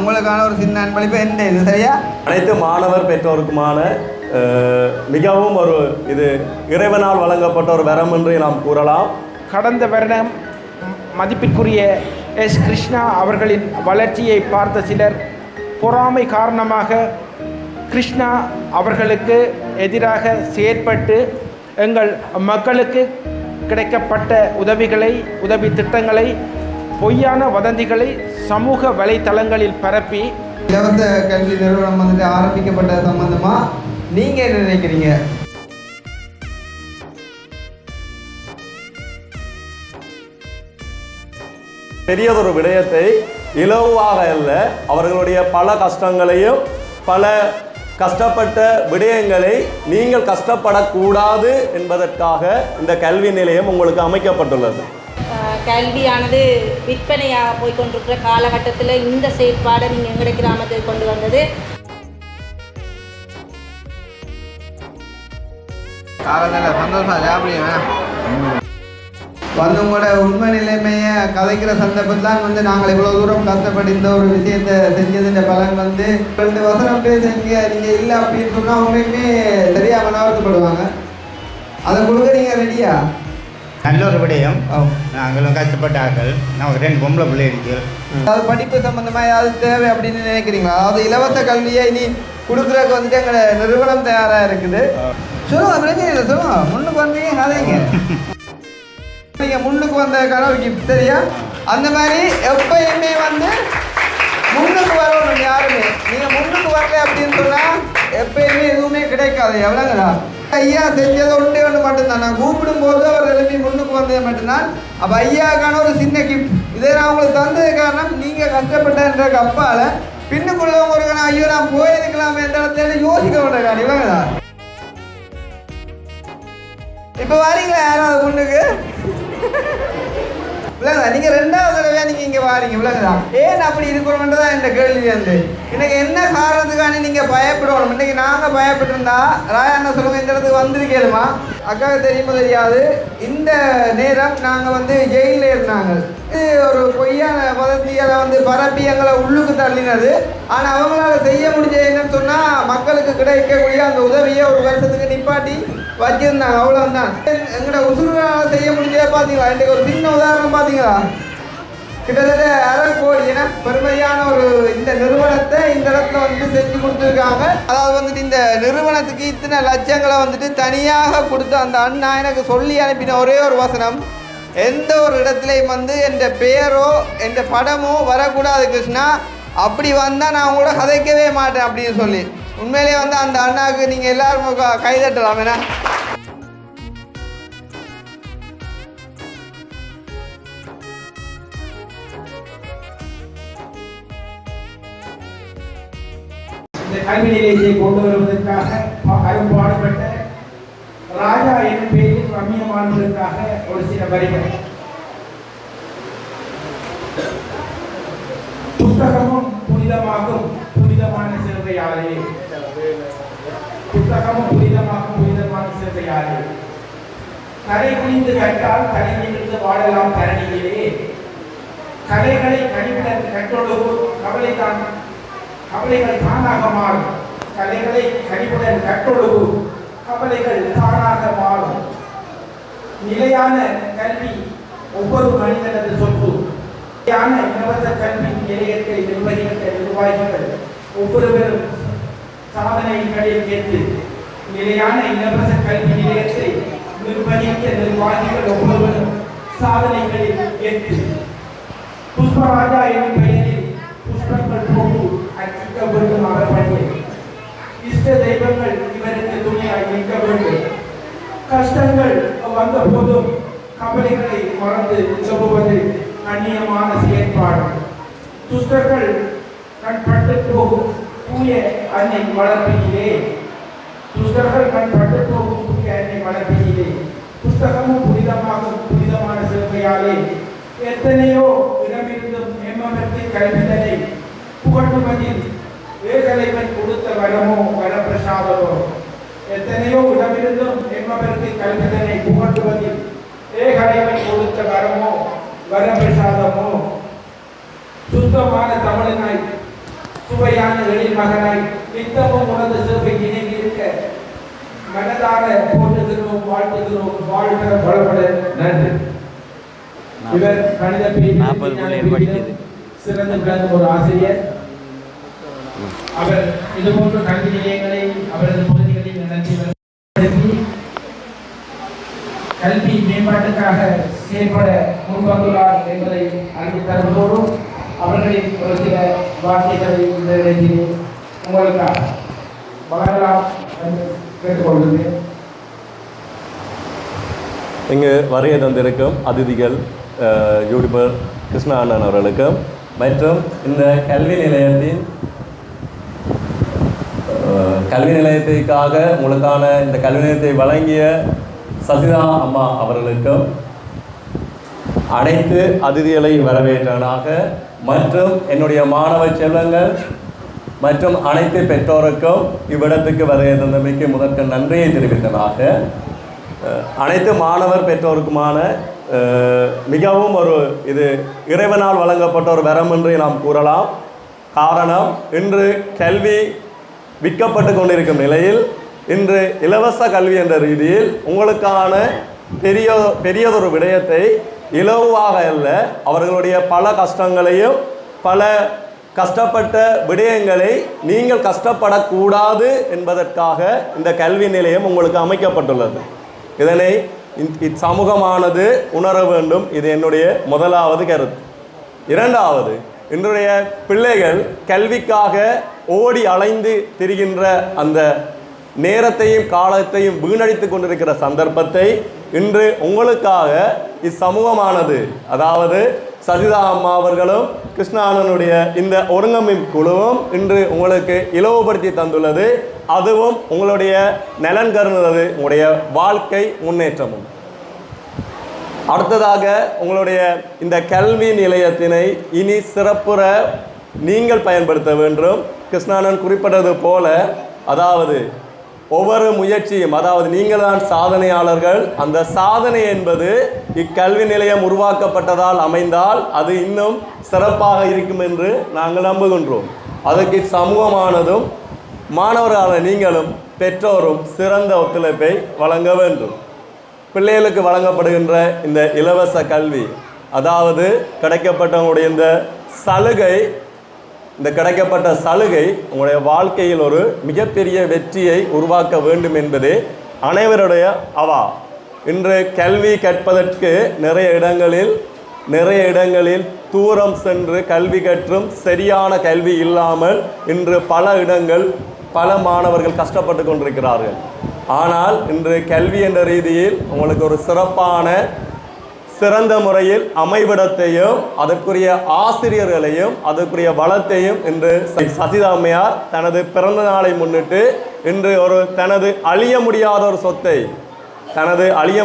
உங்களுக்கான ஒரு சின்ன அன்பளிப்பு என்ன இது சரியா? அனைத்து மாணவர் பெற்றோருக்குமான மிகவும் ஒரு இது இறைவனால் வழங்கப்பட்ட ஒரு வரம் என்று நாம் கூறலாம். கடந்த வருடம் மதிப்பிற்குரிய எஸ். கிருஷ்ணா அவர்களின் வளர்ச்சியை பார்த்த சிலர் பொறாமை காரணமாக கிருஷ்ணா அவர்களுக்கு எதிராக செயற்பட்டு எங்கள் மக்களுக்கு கிடைக்கப்பட்ட உதவி திட்டங்களை பொய்யான வதந்திகளை சமூக வலைத்தளங்களில் பரப்பி இலவச கல்வி நிறுவனம் வந்துட்டு ஆரம்பிக்கப்பட்ட சம்பந்தமா நீங்க என்ன நினைக்கிறீங்க? பெரியதொரு விடயத்தை இலவாக அல்ல, அவர்களுடைய பல கஷ்டங்களையும் பல கஷ்டப்பட்ட விடயங்களை நீங்கள் கஷ்டப்படக்கூடாது என்பதற்காக இந்த கல்வி நிலையம் உங்களுக்கு அமைக்கப்பட்டுள்ளது. கல்வியானது விற்பனையாக போய்கொண்டிருக்கிற காலகட்டத்தில் இந்த செயற்பாடை நீங்கள் எங்களுடைய கிராமத்தில் கொண்டு வந்தது சந்தோஷமா. வந்து உங்களோட உண்மை நிலைமையை கதைக்கிற சந்தர்ப்பத்தில் வந்து நாங்கள் இவ்வளோ தூரம் கஷ்டப்பட்டு இந்த ஒரு விஷயத்தை செஞ்சதுன்ற பலன் வந்து 2 வசனம் பேசுங்க நீங்கள் இல்லை அப்படின்னு சொன்னால் அவங்களுக்குமே சரியாக மனவர்த்தப்படுவாங்க. அதை கொடுக்க நீங்கள் ரெடியா? நல்ல ஒரு விடயம். நாங்களும் கஷ்டப்பட்டார்கள். நமக்கு 2 பொம்பளை பிள்ளை இருக்கு. அதாவது படிப்பு சம்மந்தமாக ஏதாவது தேவை அப்படின்னு நினைக்கிறீங்களா? அதாவது இலவச கல்வியை இனி கொடுக்குறதுக்கு வந்துட்டு எங்களோட நிறுவனம் தயாராக இருக்குது. சொல்லுங்க, பிரச்சனை இல்லை, சொல்லுங்க. முன்னுக்கு வந்தீங்க கதைங்க. நீங்கள் முன்னுக்கு வந்த கனவு கிஃப்ட் சரியா? அந்த மாதிரி எப்பயுமே வந்து முன்னுக்கு வரணும் யாருமே. நீங்கள் முன்னுக்கு வரல அப்படின்னு சொன்னால் எப்பயுமே எதுவுமே கிடைக்காது. எவ்வளோங்கடா ஐயா செஞ்சதை ஒன்று மட்டும்தான். நான் கூப்பிடும்போது அவர் எழுப்பி முன்னுக்கு வந்தது மட்டும்தான். அப்போ ஐயாவுக்கான ஒரு சின்ன கிஃப்ட் இதை நான் உங்களுக்கு தந்தது காரணம் நீங்கள் கஷ்டப்பட்டன்ற அப்பால் பின்னுக்குள்ளவங்க ஒரு ஐயோ நான் போயிருக்கலாமே எந்த இடத்துல யோசிக்க மாட்டேன். இவங்கடா இப்போ வாரீங்களா யாராவது முன்னுக்கு? இல்லைங்களா, நீங்கள் 2வது தடவையாக நீங்கள் இங்கே வாரீங்க இல்லைங்களா? ஏன் அப்படி இருக்கணும்ன்றதான் இந்த கேள்வி வந்து. இன்னைக்கு என்ன காரணத்துக்கான நீங்கள் பயப்படணும்? இன்றைக்கி நாங்கள் பயப்பட்டிருந்தா ராயண்ணா சொல்லுங்கள் இந்த இடத்துக்கு வந்திருக்கேளுமா? அக்காவுக்கு தெரியுமோ தெரியாது, இந்த நேரம் நாங்கள் வந்து ஜெயிலில் இருந்தாங்க. இது ஒரு பொய்யான வதந்திகளை வந்து பரப்பி எங்களை உள்ளுக்கு தள்ளினது. ஆனால் அவங்களால செய்ய முடிஞ்ச என்னன்னு சொன்னால் மக்களுக்கு கிடைக்கக்கூடிய அந்த உதவியை ஒரு வருஷத்துக்கு நிப்பாட்டி வச்சிருந்தாங்க. அவ்வளோதான் எங்களோட உசுரால் செய்ய முடிஞ்சதை பார்த்தீங்களா? இன்றைக்கு ஒரு சின்ன உதாரணம் பார்த்தீங்களா? கிட்டத்தட்ட 1/2 கோடி என பெருமையான ஒரு இந்த நிறுவனத்தை இந்த இடத்துல வந்து செஞ்சு கொடுத்துருக்காங்க. அதாவது வந்துட்டு இந்த நிறுவனத்துக்கு இத்தனை லட்சங்களை வந்துட்டு தனியாக கொடுத்த அந்த அண்ணா எனக்கு சொல்லி அனுப்பின ஒரே ஒரு வசனம், எந்த ஒரு இடத்துலையும் வந்து என் பெயரோ என் படமோ வரக்கூடாது கிருஷ்ணா, அப்படி வந்தால் நான் கூட கதைக்கவே மாட்டேன் அப்படின்னு சொல்லி. உண்மையிலே வந்து அந்த அண்ணாவுக்கு நீங்கள் எல்லாரும் கைதட்டலாம். ஏன்னா இந்த கல்வி நிலையத்தை கொண்டு வருவதற்காக அரும்பாடுபட்ட ராஜா என்னும் பெயரில் ரம்மியமானதற்காக ஒரு சில வரிகள். புத்தகமும் புனிதமாகும் புனிதமான சிறுவையாலே, புத்தகமும் புனிதமாகும் புனிதமான சிறுவையாலே, கரை குனிந்து கட்டால் கலைஞிலிருந்து வாழலாம் தரணியிலே, கலைகளை கனிவுடன் கற்றொழுகு கவலைகள் தானாக மாறும், கலைகளை கனிவுடன் கற்றொழுகு கவலைகள் தானாக மாறும். நிலையான கல்வி ஒவ்வொரு மனிதனது சொத்து. நிலையான இலவச கல்வி நிலையத்தை நிர்வகித்த நிர்வாகிகள் ஒவ்வொருவரும் சாதனைகளில் ஏற்று நிலையான இலவச கல்வி நிலையத்தை நிர்வகித்த நிர்வாகிகள் ஒவ்வொருவரும் சாதனைகளில் ஏற்று புஷ்பராஜா எனும் பெயரில் புஷ்பங்கள் போட்டு அச்சிக்க வேண்டும் அவர் பணியை. இஷ்ட தெய்வங்கள் இவருக்கு துணையாய் நிற்க வேண்டும். கஷ்டங்கள் வந்த போதும் கவலைகளை மறந்து உதவுவது கண்ணியமான செயற்பாடு. துஷ்டர்கள் கண்பட்டு போகும் தூய அன்னை வளர்ப்பிலே, துஷ்டர்கள் கண்பட்டு போகும் தூய அன்னை வளர்ப்பிலே, புத்தகமும் புனிதமாகும் புனிதமான சிறுமையாலே எத்தனையோ இடமிருந்தும் எம்மகத்தை கல்விதனை புகட்டுவதில் ஏகலைவன் கொடுத்த வரமோ வரப்பிரசாதமோ, எத்தனையோ இடமிருந்தும் எம்மகத்தை கல்விதனை புகட்டுவதில் ஏகலைவன் கொடுத்த வரமோ வரப்பிரசாதமோ, சுத்தமான தமிழனாய் சுவையான எழில் மகனாய் நித்தமும் உனது சிறப்பை நினைவு இருக்க மனதார போற்றுகிறோம், வாழ்த்துகிறோம். வாழ்க வளப்பட. நன்றி. இவர் கணித பிரிவில் சிறந்து விளங்கும் ஒரு ஆசிரியர். அவர் இதுபோன்ற கல்வி நிலையங்களை அவரது பகுதிகளில் நடத்தி கல்வி மேம்பாட்டுக்காக செயல்பட முன்வந்துள்ளார் என்பதை அறிந்து தருவதோடு அவர்களின் ஒரு சில வார்த்தைகளை இந்த இடத்தில் உங்களுக்காக வழங்கலாம் என்று கேட்டுக்கொள்கிறேன். இங்கு வருகை தந்திருக்கும் அதிதிகள் யூடியூபர் கிருஷ்ணா அண்ணன் அவர்களுக்கும் மற்றும் இந்த கல்வி நிலையத்திற்காக உங்களுக்கான இந்த கல்வி நிலையத்தை வழங்கிய சசிதா அம்மா அவர்களுக்கும் அனைத்து அதிதிகளை வரவேற்றவனாக மற்றும் என்னுடைய மாணவ செல்வங்கள் மற்றும் அனைத்து பெற்றோருக்கும் இவ்விடத்துக்கு வருகை தந்தமைக்கு முதற்க நன்றியை தெரிவித்ததாக அனைத்து மாணவர் பெற்றோருக்குமான மிகவும் இது இறைவனால் வழங்கப்பட்ட ஒரு வரம் என்று நாம் கூறலாம். காரணம், இன்று கல்வி விற்கப்பட்டு கொண்டிருக்கும் நிலையில் இன்று இலவச கல்வி என்ற ரீதியில் உங்களுக்கான பெரியதொரு விடயத்தை இலவாக அல்ல, அவர்களுடைய பல கஷ்டங்களையும் பல கஷ்டப்பட்ட விடயங்களை நீங்கள் கஷ்டப்படக்கூடாது என்பதற்காக இந்த கல்வி நிலையம் உங்களுக்கு அமைக்கப்பட்டுள்ளது. இதனை இச்சமூகமானது உணர வேண்டும். இது என்னுடைய முதலாவது கருத்து. இரண்டாவது, இன்றைய பிள்ளைகள் கல்விக்காக ஓடி அலைந்து திரிகின்ற அந்த நேரத்தையும் காலத்தையும் வீணடித்து கொண்டிருக்கிற சந்தர்ப்பத்தை இன்று உங்களுக்காக இச்சமூகமானது, அதாவது சசிதா அம்மா அவர்களும் கிருஷ்ணானனுடைய இந்த ஒருங்கமைப்பு குழுவும் இன்று உங்களுக்கு இலவுபடுத்தி தந்துள்ளது. அதுவும் உங்களுடைய நலன் கருதுவது உங்களுடைய வாழ்க்கை முன்னேற்றமும். அடுத்ததாக, உங்களுடைய இந்த கல்வி நிலையத்தினை இனி சிறப்புற நீங்கள் பயன்படுத்த வேண்டும். கிருஷ்ணானன் குறிப்பிட்டது போல, அதாவது ஒவ்வொரு முயற்சியும், அதாவது நீங்கள் தான் சாதனையாளர்கள். அந்த சாதனை என்பது இக்கல்வி நிலையம் உருவாக்கப்பட்டதால் அமைந்தால் அது இன்னும் சிறப்பாக இருக்கும் என்று நாங்கள் நம்புகின்றோம். அதற்கு சமூகமானதும் மாணவர்களான நீங்களும் பெற்றோரும் சிறந்த ஒத்துழைப்பை வழங்க வேண்டும். பிள்ளைகளுக்கு வழங்கப்படுகின்ற இந்த இலவச கல்வி, அதாவது கிடைக்கப்பட்டவங்களுடைய இந்த கிடைக்கப்பட்ட சலுகை உங்களுடைய வாழ்க்கையில் ஒரு மிகப்பெரிய வெற்றியை உருவாக்க வேண்டும் என்பதே அனைவருடைய அவா. இன்று கல்வி கற்பதற்கு நிறைய இடங்களில் தூரம் சென்று கல்வி கற்றும் சரியான கல்வி இல்லாமல் இன்று பல இடங்கள் பல மாணவர்கள் கஷ்டப்பட்டு கொண்டிருக்கிறார்கள். ஆனால் இன்று கல்வி என்ற ரீதியில் உங்களுக்கு ஒரு சிறந்த முறையில் அமைவிடத்தையும் அதற்குரிய ஆசிரியர்களையும் அதற்குரிய வளத்தையும் இன்று சசிதா அம்மையார் தனது பிறந்த நாளை முன்னிட்டு இன்று தனது அழிய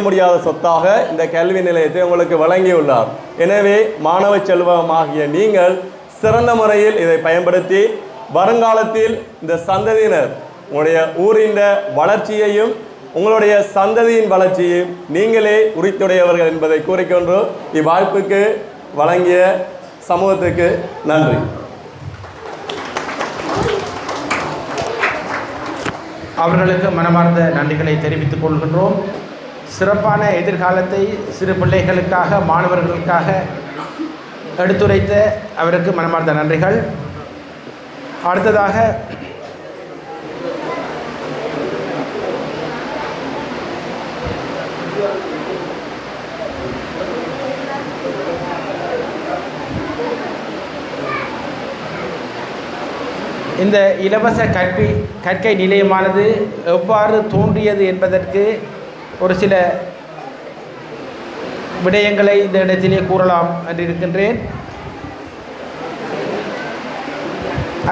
முடியாத சொத்தாக இந்த கல்வி நிலையத்தை உங்களுக்கு வழங்கியுள்ளார். எனவே மாணவ செல்வமாகிய நீங்கள் சிறந்த முறையில் இதை பயன்படுத்தி வருங்காலத்தில் இந்த சந்ததியினர் உங்களுடைய ஊரின் வளர்ச்சியையும் உங்களுடைய சந்ததியின் வளர்ச்சியையும் நீங்களே உரித்துடையவர்கள் என்பதை கூறிக்கொண்டு இவ்வாய்ப்புக்கு வழங்கிய சமூகத்துக்கு நன்றி. அவர்களுக்கு மனமார்ந்த நன்றிகளை தெரிவித்துக் கொள்கின்றோம். சிறப்பான எதிர்காலத்தை சிறு பிள்ளைகளுக்காக மாணவர்களுக்காக எடுத்துரைத்த அவருக்கு மனமார்ந்த நன்றிகள். அடுத்ததாக இந்த இலவச கற்கை நிலையமானது எவ்வாறு தோன்றியது என்பதற்கு ஒரு சில விடயங்களை இந்த இடத்திலே கூறலாம் என்று இருக்கின்றேன்.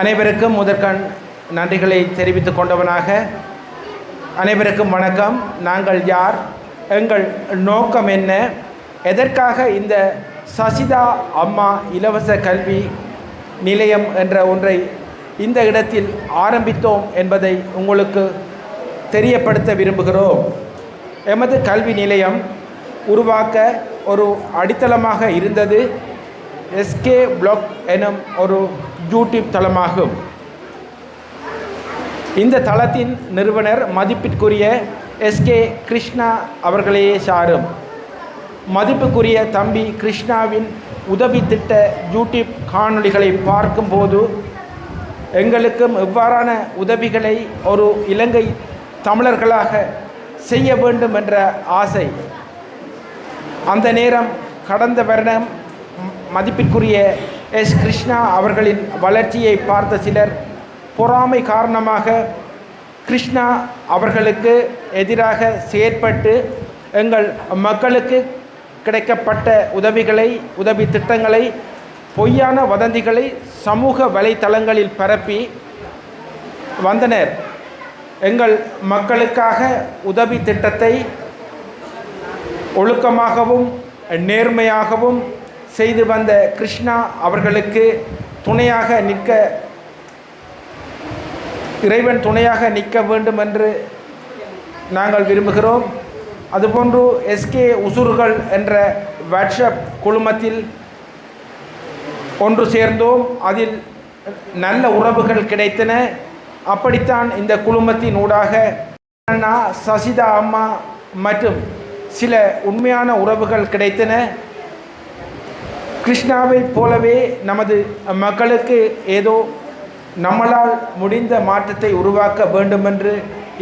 அனைவருக்கும் முதற்கண் நன்றிகளை தெரிவித்துக் கொண்டவனாக, அனைவருக்கும் வணக்கம். நாங்கள் யார், எங்கள் நோக்கம் என்ன, எதற்காக இந்த சசிதா அம்மா இலவச கல்வி நிலையம் என்ற ஒன்றை இந்த இடத்தில் ஆரம்பித்தோம் என்பதை உங்களுக்கு தெரியப்படுத்த விரும்புகிறோம். எமது கல்வி நிலையம் உருவாக்க ஒரு அடித்தளமாக இருந்தது எஸ்கே பிளாக் எனும் ஒரு யூடியூப் தளமாகும். இந்த தளத்தின் நிறுவனர் மதிப்பிற்குரிய எஸ்கே கிருஷ்ணா அவர்களே சாரும். மதிப்புக்குரிய தம்பி கிருஷ்ணாவின் உதவி திட்ட யூடியூப் காணொளிகளை பார்க்கும்போது எங்களுக்கும் இவ்வாறான உதவிகளை ஒரு இலங்கை தமிழர்களாக செய்ய வேண்டும் என்ற ஆசை. அந்த நேரம் கடந்த வருடம் மதிப்பிற்குரிய எஸ் கிருஷ்ணா அவர்களின் வளர்ச்சியை பார்த்த சிலர் பொறாமை காரணமாக கிருஷ்ணா அவர்களுக்கு எதிராக செயற்பட்டு எங்கள் மக்களுக்கு கிடைக்கப்பட்ட உதவி திட்டங்களை பொய்யான வதந்திகளை சமூக வலைத்தளங்களில் பரப்பி வந்தனர். எங்கள் மக்களுக்காக உதவி திட்டத்தை ஒழுக்கமாகவும் நேர்மையாகவும் செய்து வந்த கிருஷ்ணா அவர்களுக்கு துணையாக நிற்க இறைவன் துணையாக நிற்க வேண்டும் என்று நாங்கள் விரும்புகிறோம். அதுபோன்று எஸ்கே உசுர்கள் என்ற வாட்ஸ்அப் குழுமத்தில் ஒன்று சேர்ந்தோம். அதில் நல்ல உறவுகள் கிடைத்தன. அப்படித்தான் இந்த குழுமத்தின் ஊடாக அண்ணா சசிதா அம்மா மற்றும் சில உண்மையான உறவுகள் கிடைத்தன. கிருஷ்ணாவை போலவே நமது மக்களுக்கு ஏதோ நம்மளால் முடிந்த மாற்றத்தை உருவாக்க வேண்டுமென்று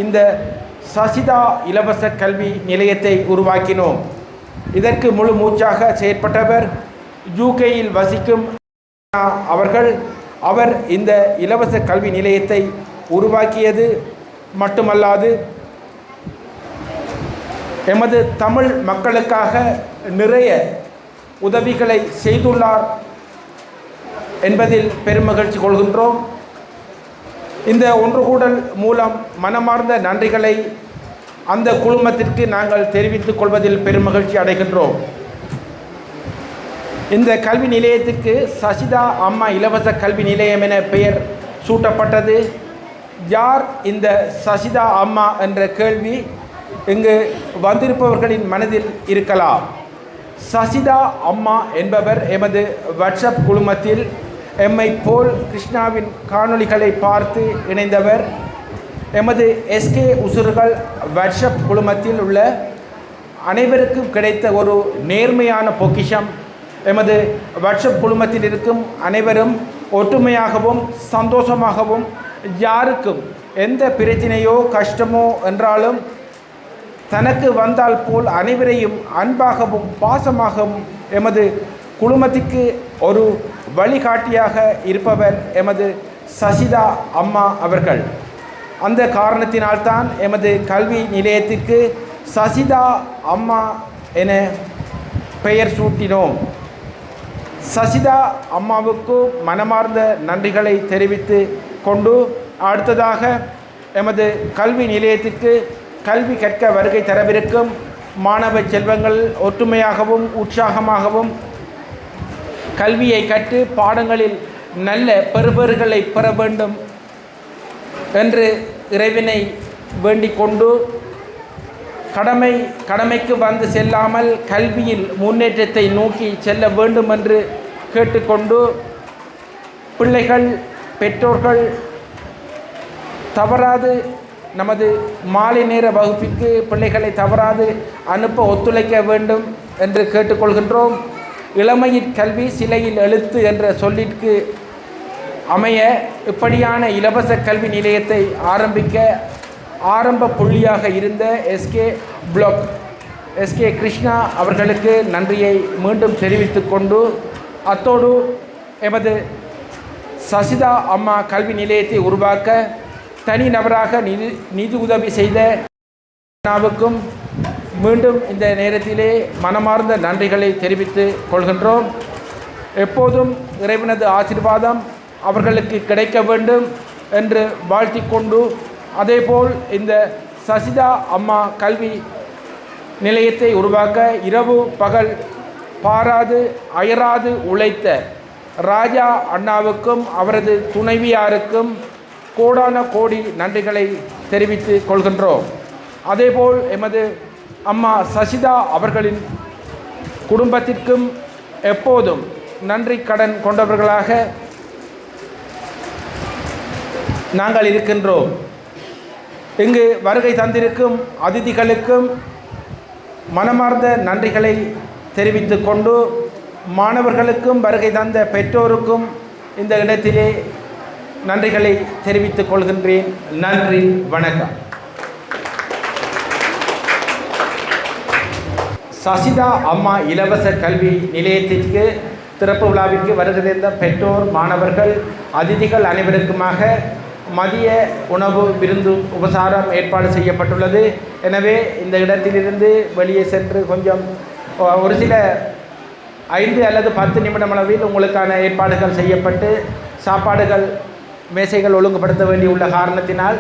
இந்த சசிதா இலவச கல்வி நிலையத்தை உருவாக்கினோம். இதற்கு முழு மூச்சாக செயற்பட்டவர் யூகேயில் வசிக்கும் அவர்கள். அவர் இந்த இலவச கல்வி நிலையத்தை உருவாக்கியது மட்டுமல்லாது எமது தமிழ் மக்களுக்காக நிறைய உதவிகளை செய்துள்ளார் என்பதில் பெருமகிழ்ச்சி கொள்கின்றோம். இந்த ஒன்றுகூடல் மூலம் மனமார்ந்த நன்றிகளை அந்த குழுமத்திற்கு நாங்கள் தெரிவித்துக் கொள்வதில் பெருமகிழ்ச்சி அடைகின்றோம். இந்த கல்வி நிலையத்திற்கு சசிதா அம்மா இலவச கல்வி நிலையம் என பெயர் சூட்டப்பட்டது. யார் இந்த சசிதா அம்மா என்ற கேள்வி இங்கு வந்திருப்பவர்களின் மனதில் இருக்கலாம். சசிதா அம்மா என்பவர் எமது வாட்ஸ்அப் குழுமத்தில் எம்மை போல் கிருஷ்ணாவின் காணொளிகளை பார்த்து இணைந்தவர். எமது எஸ்கே உசுர்கள் வாட்ஸ்அப் குழுமத்தில் உள்ள அனைவருக்கும் கிடைத்த ஒரு நேர்மையான பொக்கிஷம். எமது வாட்ஸ்அப் குழுமத்தில் இருக்கும் அனைவரும் ஒற்றுமையாகவும் சந்தோஷமாகவும் யாருக்கும் எந்த பிரச்சனையோ கஷ்டமோ என்றாலும் தனக்கு வந்தால் போல் அனைவரையும் அன்பாகவும் பாசமாகவும் எமது குழுமத்திற்கு ஒரு வழிகாட்டியாக இருப்பவர் எமது சசிதா அம்மா அவர்கள். அந்த காரணத்தினால்தான் எமது கல்வி நிலையத்திற்கு சசிதா அம்மா என பெயர் சூட்டினோம். சசிதா அம்மாவுக்கு மனமார்ந்த நன்றிகளை தெரிவித்து கொண்டு அடுத்ததாக எமது கல்வி நிலையத்திற்கு கல்வி கற்க வருகை தரவிருக்கும் மாணவ செல்வங்கள் ஒற்றுமையாகவும் உற்சாகமாகவும் கல்வியை கற்று பாடங்களில் நல்ல பெறுபேறுகளை பெற வேண்டும் என்று இறைவனை வேண்டிக் கொண்டு கடமைக்கு வந்து செல்லாமல் கல்வியில் முன்னேற்றத்தை நோக்கி செல்ல வேண்டும் என்று கேட்டுக்கொண்டு பிள்ளைகள் பெற்றோர்கள் தவறாது நமது மாலை நேர வகுப்பிற்கு பிள்ளைகளை தவறாது அனுப்ப ஒத்துழைக்க வேண்டும் என்று கேட்டுக்கொள்கின்றோம். இளமையின் கல்வி சிலையில் எழுத்து என்ற சொல்லிற்கு அமைய இப்படியான இலவச கல்வி நிலையத்தை ஆரம்பிக்க ஆரம்ப புள்ளியாக இருந்த எஸ்கே கிருஷ்ணா அவர்களுக்கு நன்றியை மீண்டும் தெரிவித்து கொண்டு அத்தோடு எமது சசிதா அம்மா கல்வி நிலையத்தை உருவாக்க தனி நபராக நிதி உதவி செய்த அண்ணாவுக்கும் மீண்டும் இந்த நேரத்திலே மனமார்ந்த நன்றிகளை தெரிவித்து கொள்கின்றோம். எப்போதும் இறைவனது ஆசீர்வாதம் அவர்களுக்கு கிடைக்க வேண்டும் என்று வாழ்த்தி கொண்டு அதேபோல் இந்த சசிதா அம்மா கல்வி நிலையத்தை உருவாக்க இரவு பகல் பாராது அயராது உழைத்த ராஜா அண்ணாவுக்கும் அவரது துணைவியாருக்கும் கோடான கோடி நன்றிகளை தெரிவித்து கொள்கின்றோம். அதேபோல் எமது அம்மா சசிதா அவர்களின் குடும்பத்திற்கும் எப்போதும் நன்றி கடன் கொண்டவர்களாக நாங்கள் இருக்கின்றோம். இங்கு வருகை தந்திருக்கும் அதிதிகளுக்கும் மனமார்ந்த நன்றிகளை தெரிவித்து கொண்டு மாணவர்களுக்கும் வருகை தந்த பெற்றோருக்கும் இந்த இடத்திலே நன்றிகளை தெரிவித்துக் கொள்கின்றேன். நன்றி, வணக்கம். சசிதா அம்மா இலவச கல்வி நிலையத்திற்கு திறப்பு விழாவிற்கு வருகிற பெற்றோர், மாணவர்கள், அதிதிகள் அனைவருக்குமாக மதிய உணவு விருந்து உபசாரம் ஏற்பாடு செய்யப்பட்டுள்ளது. எனவே இந்த இடத்திலிருந்து வெளியே சென்று கொஞ்சம் ஒரு சில 5 அல்லது 10 நிமிடம் அளவில் உங்களுக்கான ஏற்பாடுகள் செய்யப்பட்டு சாப்பாடுகள் மேசைகள் ஒழுங்குபடுத்த வேண்டியுள்ள காரணத்தினால்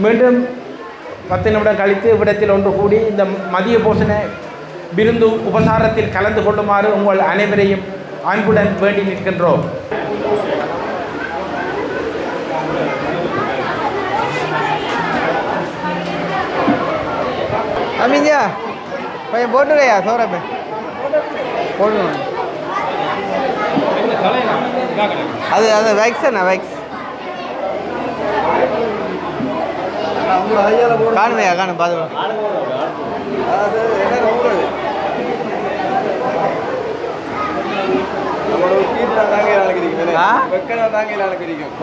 மீண்டும் 10 நிமிடம் கழித்து இவ்விடத்தில் ஒன்று கூடி இந்த மதிய போஷண விருந்து உபசாரத்தில் கலந்து கொள்ளுமாறு உங்கள் அனைவரையும் அன்புடன் வேண்டி நிற்கின்றோம். அமிஞ்சா பையன் போட்டுலையா சோறப்ப போடணும். அது வேக்ஸ் என்ன வேக்ஸ் காணுமையா காணும் பார்த்து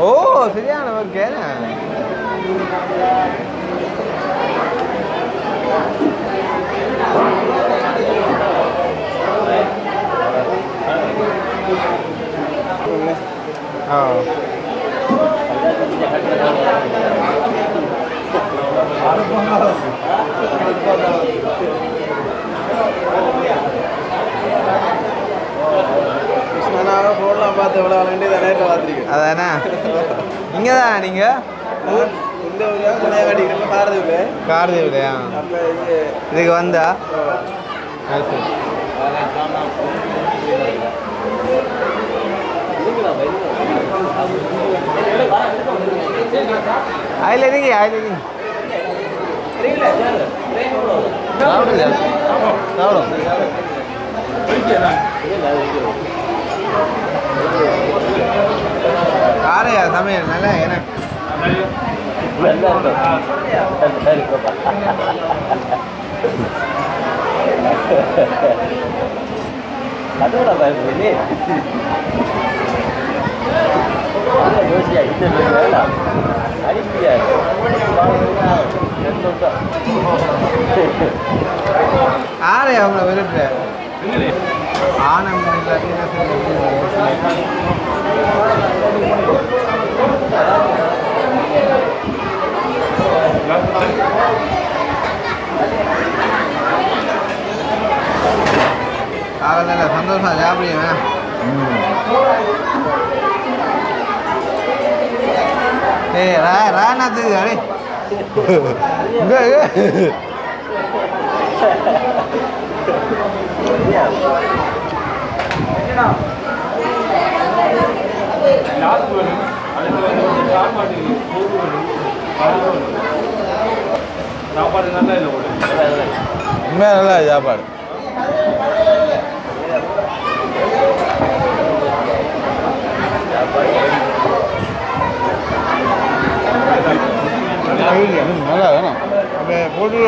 ஓ சரியான ஓகே. போடலாம் பார்த்து எவ்வளோ வேண்டியது நேரில் பார்த்துருக்கேன். அதானே இங்கே தானே நீங்கள் இந்த ஊரில் காரதேவிலையா இதுக்கு வந்தா அதில் இருங்க அதில் இருங்க காரையா சமையல் நல்லா என்ன ஆரையா அவங்கள விருட்டு ஆனந்த் ஆகல சந்தோஷம் சாப்பிடுங்க. ஏய் ராணாத்து அடே சாப்பாடு நல்லா இல்லை உண்மையாக நல்லா சாப்பாடு. நல்லா வேணும் போட்டு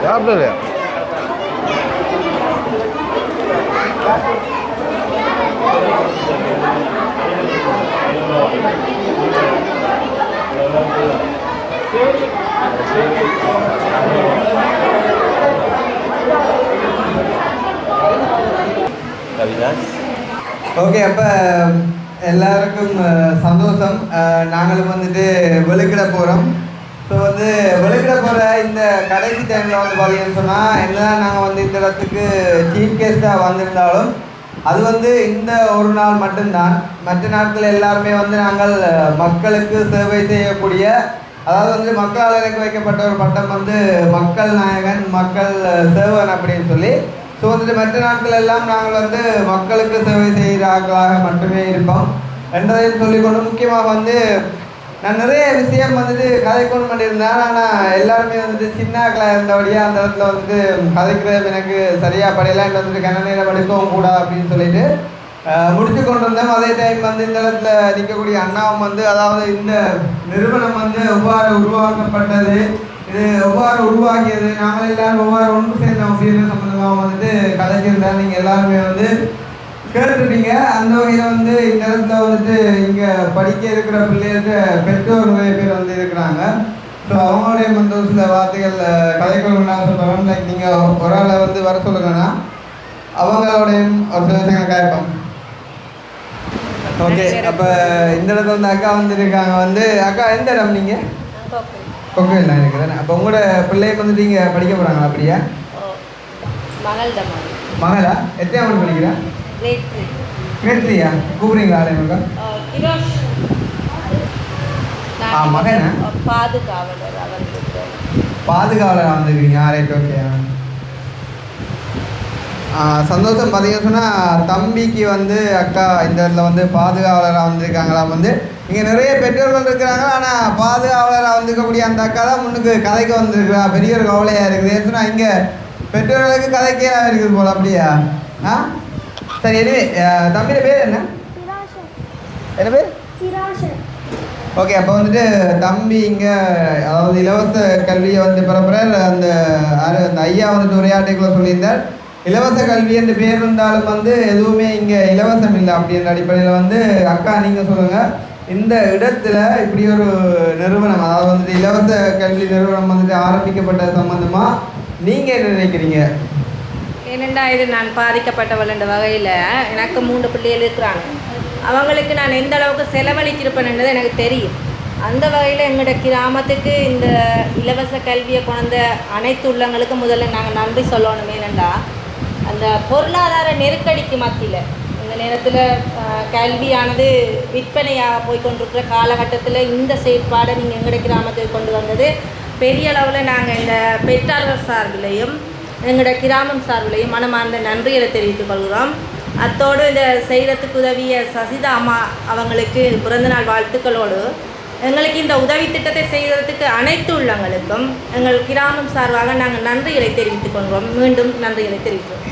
சாப்பிடலையா ஓகே. அப்போ எல்லாருக்கும் சந்தோஷம். நாங்களும் வந்துட்டு வெளிக்கிட போகிறோம். ஸோ வந்து வெளிக்கிட போகிற இந்த கடைசி டைமில் வந்து பார்த்தீங்கன்னு சொன்னால் என்னதான் நாங்கள் வந்து இந்த இடத்துக்கு சீஃப் கெஸ்ட்டாக வந்திருந்தாலும் அது வந்து இந்த ஒரு நாள் மட்டும்தான். மற்ற நாட்கள் எல்லாருமே வந்து நாங்கள் மக்களுக்கு சேவை செய்யக்கூடிய, அதாவது வந்து மக்களால் எனக்கு வைக்கப்பட்ட ஒரு பட்டம் வந்து மக்கள் நாயகன், மக்கள் சேவன் அப்படின்னு சொல்லி. ஸோ வந்துட்டு மற்ற நாட்கள் எல்லாம் நாங்கள் வந்து மக்களுக்கு சேவை செய்கிறார்களாக மட்டுமே இருப்போம் என்றதையும் சொல்லிக்கொண்டு, முக்கியமாக வந்து நான் நிறைய விஷயம் வந்துட்டு கதைக்கொண்டு பண்ணியிருந்தேன். ஆனால் எல்லாருமே வந்துட்டு சின்னாக்களாக இருந்தபடியாக அந்த இடத்துல வந்துட்டு கதைக்கிறது எனக்கு சரியாக படையலான்னு வந்துட்டு கன நேரம் எடுக்கவும் கூடா அப்படின்னு சொல்லிட்டு முடிச்சு கொண்டு வந்தோம். அதே டைம் வந்து இந்த இடத்துல நிற்கக்கூடிய அண்ணாவும் வந்து அதாவது இந்த நிறுவனம் வந்து எவ்வாறு உருவாக்கப்பட்டது, இது எவ்வாறு உருவாக்கியது, நாங்கள் எல்லாரும் எவ்வாறு ஒன்று சேர்ந்தோம் அப்படின்னு சம்மந்தமாக வந்துட்டு கதைச்சிருந்தேன். நீங்கள் எல்லாருமே வந்து கேட்டுருப்பீங்க. அந்த வகையில் வந்து இந்த இடத்துல வந்துட்டு இங்கே படிக்க இருக்கிற பிள்ளைகளுக்கு பெற்றோர் நிறைய பேர் வந்து இருக்கிறாங்க. ஸோ அவங்களுடைய வந்து ஒரு சில வார்த்தைகள் கதைக்கொள்ளணும்னா சொல்கிறோம். லைக் நீங்கள் ஒரு ஆளை வந்து வர சொல்லுங்கன்னா அவங்களோடையும் ஒரு சில விஷயங்கள் கேட்போம். ஓகே, அப்போ இந்த இடத்துல வந்து அக்கா வந்துருக்காங்க. வந்து அக்கா எந்த இடம் நீங்கள்? கோக்கையில் தான் இருக்கிறேன். அப்போ உங்களோட பிள்ளைக்கு வந்துட்டு இங்கே படிக்க போகிறாங்களா? அப்படியா? மகளா? எத்தனை மணி படிக்கிறேன்? கிரேட்ரியா கூப்பிடுறீங்களா? ஆலயங்களா? மகனா? பாதுகாவலர் வந்துருக்கீங்க. Right, okay. சந்தோஷம். பார்த்தீங்கன்னு சொன்னால் தம்பிக்கு வந்து அக்கா இந்த இடத்துல வந்து பாதுகாவலராக வந்திருக்காங்களா. வந்து இங்கே நிறைய பெற்றோர்கள் இருக்கிறாங்க. ஆனால் பாதுகாவலராக வந்திருக்கக்கூடிய அந்த அக்கா தான் முன்னுக்கு கதைக்கு வந்திருக்கிறா. பெரிய ஒரு கவலையாக இருக்குது. ஏன்னா இங்கே பெற்றோர்களுக்கு கதைக்கேறாக இருக்குது போல். அப்படியா? சரி, எனவே தம்பியோட பேர் என்ன? என்ன பேர்? ஓகே, அப்போ வந்துட்டு தம்பி இங்கே அதாவது இலவச கல்வியை வந்து பரப்புறார். அந்த ஐயா வந்துட்டு உரையாட்டைக்குள்ள சொல்லியிருந்தார், இலவச கல்வி என்று பேர் இருந்தாலும் வந்து எதுவுமே இங்கே இலவசம் இல்லை அப்படின்ற அடிப்படையில் வந்து அக்கா நீங்கள் சொல்லுங்கள், இந்த இடத்துல இப்படி ஒரு நிறுவனம் அதாவது வந்துட்டு இலவச கல்வி நிறுவனம் வந்துட்டு ஆரம்பிக்கப்பட்ட சம்மந்தமாக நீங்கள் என்ன நினைக்கிறீங்க? ஏனெண்டா இது நான் பாதிக்கப்பட்டவள் என்ற வகையில் எனக்கு 3 பிள்ளைகள் இருக்கிறாங்க. அவங்களுக்கு நான் எந்த அளவுக்கு செலவழிச்சிருப்பேன்ன்றது எனக்கு தெரியும். அந்த வகையில் எங்களோட கிராமத்துக்கு இந்த இலவச கல்வியை கொண்ட அனைத்து உள்ளங்களுக்கும் முதல்ல நாங்கள் நன்றி சொல்லணும். ஏனெண்டா அந்த பொருளாதார நெருக்கடிக்கு மத்தியில் இந்த நேரத்தில் கல்வியானது விற்பனையாக போய்கொண்டிருக்கிற காலகட்டத்தில் இந்த செயற்பாடை நீங்கள் எங்களோட கிராமத்துக்கு கொண்டு வந்தது பெரிய அளவில் நாங்கள் இந்த பெற்றார்கள் சார்பிலையும் எங்களோட கிராமம் சார்பிலையும் மனமார்ந்த நன்றிகளை தெரிவித்துக் கொள்கிறோம். அத்தோடு இந்த செய்கிறதுக்கு உதவிய சசிதா அம்மா அவங்களுக்கு பிறந்தநாள் வாழ்த்துக்களோடு எங்களுக்கு இந்த உதவி திட்டத்தை செய்கிறதுக்கு அனைத்து உள்ளங்களுக்கும் எங்கள் கிராமம் சார்பாக நாங்கள் நன்றிகளை தெரிவித்துக் கொள்கிறோம். மீண்டும் நன்றிகளை தெரிவிக்கிறோம்.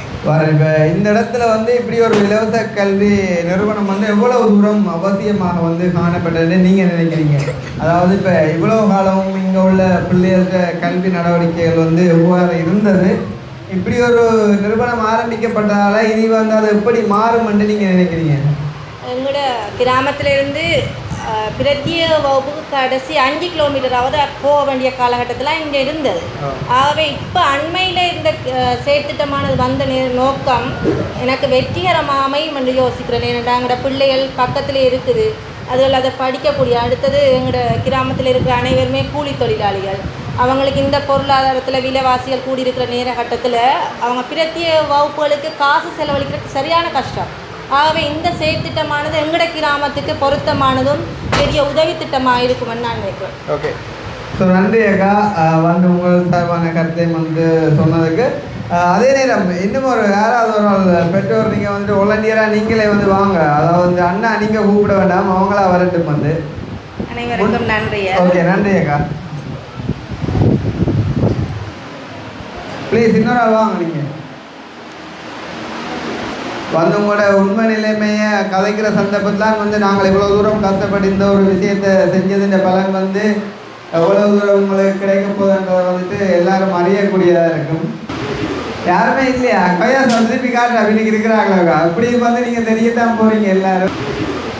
இப்போ இந்த இடத்துல வந்து இப்படி ஒரு இலவச கல்வி நிறுவனம் வந்து எவ்வளவு தூரம் அவசியமாக வந்து காணப்பட்டதுன்னு நீங்கள் நினைக்கிறீங்க? அதாவது இப்போ இவ்வளவு காலம் இங்கே உள்ள பிள்ளைகளுக்கு கல்வி நடவடிக்கைகள் வந்து எவ்வாறு இருந்தது, இப்படி ஒரு நிறுவனம் ஆரம்பிக்கப்பட்டதால இனி வந்து அது எப்படி மாறும் என்று நீங்கள் நினைக்கிறீங்க? எங்களோட கிராமத்திலிருந்து பிரத்யேக வகுப்புக்கு கடைசி 5 கிலோமீட்டராவது போக வேண்டிய காலகட்டத்தில் இங்கே இருந்தது. ஆகவே இப்போ அண்மையில் இந்த செயற்திட்டமானது வந்த நோக்கம் எனக்கு வெற்றிகரமாக அமையும் என்று யோசிக்கிறேன். ஏன்னா எங்களோட பிள்ளைகள் பக்கத்தில் இருக்குது, அதில் அதை படிக்கக்கூடிய. அடுத்தது எங்களோட கிராமத்தில் இருக்கிற அனைவருமே கூலி தொழிலாளிகள். அவங்களுக்கு இந்த பொருளாதாரத்தில் விலைவாசிகள் கூடியிருக்கிற நேர கட்டத்தில் அவங்க பிரத்யேக வகுப்புகளுக்கு காசு செலவழிக்கிறது சரியான கஷ்டம். ஆகவே இந்த செயற்திட்டமானது எங்களோட கிராமத்துக்கு பொருத்தமானதும் பெரிய உதவி திட்டமாக இருக்குமென்னு நான் நினைக்கிறேன். ஓகே, ஸோ நன்றி அக்கா வந்து உங்கள் சார்பான கருத்தை வந்து சொன்னதுக்கு. அதே நேரம் இன்னும் ஒரு யாராவது ஒரு பெற்றோர் நீங்கள் வந்துட்டு வாலண்டியராக நீங்களே வந்து வாங்க, அதாவது வந்து அண்ணா நீங்கள் கூப்பிட வேண்டாம், அவங்களா வரட்டும் வந்து. அனைவருக்கும் நன்றி. ஓகே, நன்றி அக்கா. ப்ளீஸ் இன்னொரு ஆள் வாங்க. நீங்கள் வந்து உங்களோட உண்மை நிலைமையை கதைக்கிற சந்தர்ப்பத்தில் வந்து நாங்கள் இவ்வளோ தூரம் கஷ்டப்பட்டு இந்த ஒரு விஷயத்தை செஞ்சதுன்ற பலன் வந்து எவ்வளோ தூரம் உங்களுக்கு கிடைக்க போகுதுன்றதை வந்துட்டு எல்லாரும் அறியக்கூடியதாக இருக்கும். யாருமே இல்லையா? அக்கையா திருப்பி காட்டுறா இன்னைக்கு இருக்கிறாங்களா? அப்படி வந்து நீங்கள் தெரியத்தான் போகிறீங்க எல்லாரும்.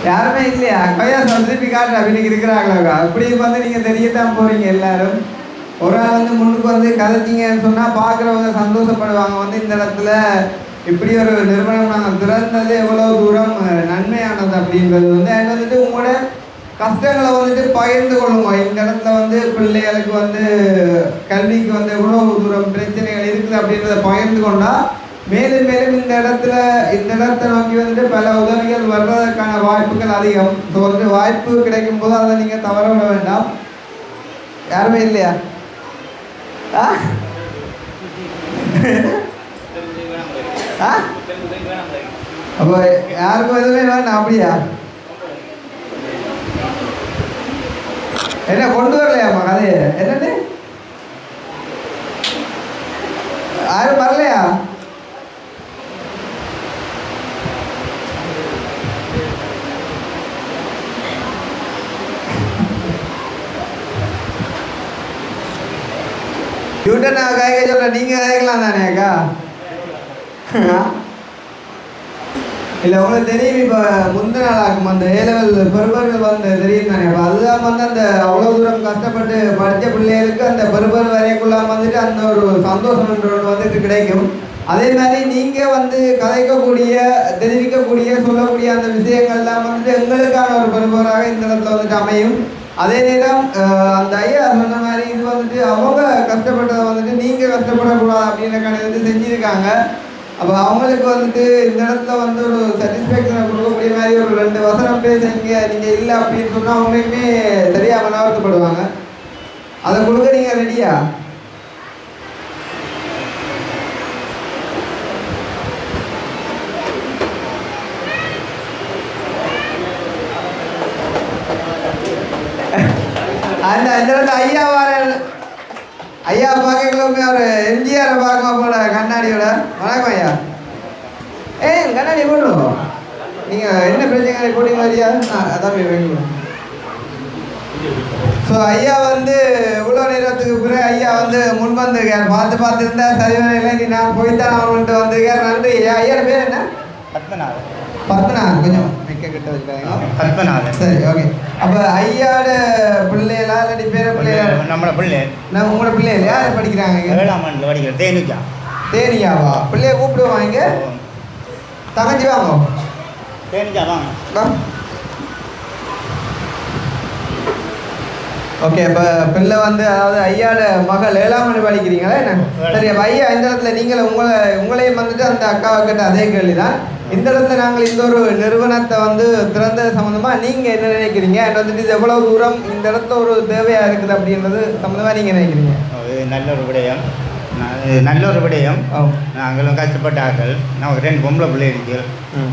யாருமே இல்லையா? அக்கையா திருப்பி காட்டுறா இன்னைக்கு இருக்கிறாங்களா? அப்படி வந்து நீங்கள் தெரியத்தான் போகிறீங்க எல்லாரும். ஒரு ஆள் வந்து முன்னுக்கு வந்து கதைச்சிங்கன்னு சொன்னால் பார்க்குறவங்க சந்தோஷப்படுவாங்க. வந்து இந்த இடத்துல இப்படி ஒரு நிறுவனம் நாங்கள் திறந்தது எவ்வளோ தூரம் நன்மையானது அப்படின்றது வந்து எனக்கு வந்துட்டு உங்களோட கஷ்டங்களை வந்துட்டு பகிர்ந்து கொள்ளுங்க. இந்த இடத்துல வந்து பிள்ளைகளுக்கு வந்து கல்விக்கு வந்து எவ்வளோ தூரம் பிரச்சனைகள் இருக்குது அப்படின்றத பகிர்ந்து கொண்டால் மேலும் மேலும் இந்த இடத்த நோக்கி வந்துட்டு பல உதவிகள் வர்றதுக்கான வாய்ப்புகள் அதிகம். ஸோ வந்து வாய்ப்பு கிடைக்கும் போது அதை நீங்கள் தவற விட வேண்டாம். யாருமே இல்லையா? அப்போ யாருக்கும் எதுவுமே வேண்டாம். அப்படியா? என்ன கொண்டு வரலையாம்மா கதையை? என்னது யாரும் வரலையா? யூட்டனா காய்க சொல்ல நீங்கள் காய்க்கலாம் தானே அக்கா? இல்லை உங்களுக்கு தெரியும், இப்போ முந்தின நாளாக்கும் அந்த ஏலெவல் பெருபர்கள் வந்து தெரியும் தானே. அப்போ அதுதான் வந்து அந்த அவ்வளோ தூரம் கஷ்டப்பட்டு படித்த பிள்ளைகளுக்கு அந்த பெருபர் வரைக்குள்ளாம வந்துட்டு அந்த ஒரு சந்தோஷம் வந்துட்டு கிடைக்கும். அதே மாதிரி நீங்கள் வந்து கதைக்கக்கூடிய, தெரிவிக்கக்கூடிய, சொல்லக்கூடிய அந்த விஷயங்கள்லாம் வந்துட்டு எங்களுக்கான ஒரு பெருபராக இந்த இடத்துல வந்துட்டு அமையும். அதே நேரம் அந்த ஐயா சொன்ன மாதிரி இது வந்துட்டு அவங்க கஷ்டப்பட்டதை வந்துட்டு நீங்கள் கஷ்டப்படக்கூடாது அப்படின்றக்கான வந்து செஞ்சுருக்காங்க. அப்போ அவங்களுக்கு வந்துட்டு இந்த இடத்துல வந்து ஒரு சாட்டிஸ்ஃபேக்ஷனை கொடுக்கக்கூடிய மாதிரி ஒரு 2 வசனம் பேசுங்க நீங்கள் இல்லை அப்படின்னு சொன்னால் அவங்களுக்குமே சரியாக மனவர்த்தப்படுவாங்க. அதை கொடுக்க நீங்கள் ரெடியா? அந்த இடத்துல ஐயா வர ஐயா பார்க்கலுமே ஒரு எம்ஜிஆரை பார்க்க போல கண்ணாடியோட. வணக்கம் ஐயா. கண்ணாடி போடணும். நீங்கள் என்ன பிரச்சனை போட்டீங்க ஐயா? அதான் வேணும். ஸோ ஐயா வந்து இவ்வளோ நேரத்துக்கு பிறகு ஐயா வந்து முன் வந்திருக்கார். பார்த்துருந்தா சரியான இல்லை, நான் போய்த்தான் அவன்ட்டு வந்திருக்கார். நன்றி ஐயா. ஐயாவோட பேர் என்ன? பத்மநாதன். கொஞ்சம் மிக்க கிட்ட வச்சுக்காங்க. பத்மநாதன். சரி, ஓகே. அப்போ ஐயாவோட பிள்ளைகளா இல்லாட்டி பேர பிள்ளைகளா? நம்மளோட பிள்ளை. நான் உங்களோட பிள்ளைகள் யார் படிக்கிறாங்க? 7ஆம் ஆண்டில் படிக்கிற தேனிக்கா. தேனியாவா? பிள்ளைய கூப்பிடுவாங்க. தங்கச்சி வாங்க. தேனிக்கா வாங்க. ஓகே. இப்போ பிள்ளை வந்து அதாவது ஐயாவோட மகள் 7ஆம் ஆண்டு படிக்கிறீங்களா என்ன? சரி. அப்போ ஐயா இந்த இடத்துல நீங்கள் உங்களையும் வந்துட்டு அந்த அக்காவை கேட்ட அதே கேள்வி தான். இந்த இடத்துல நாங்கள் இந்த ஒரு நிறுவனத்தை வந்து திறந்தது சம்மந்தமாக நீங்கள் என்ன நினைக்கிறீங்க? அண்ட் வந்துட்டு இது எவ்வளோ தூரம் இந்த இடத்துல ஒரு தேவையாக இருக்குது அப்படின்றது சம்மந்தமாக நீங்கள் நினைக்கிறீங்க? நல்ல ஒரு விடயம். நாங்களும் கஷ்டப்பட்ட ஆக்கள். நமக்கு 2 பொம்பளை பிள்ளைகள்.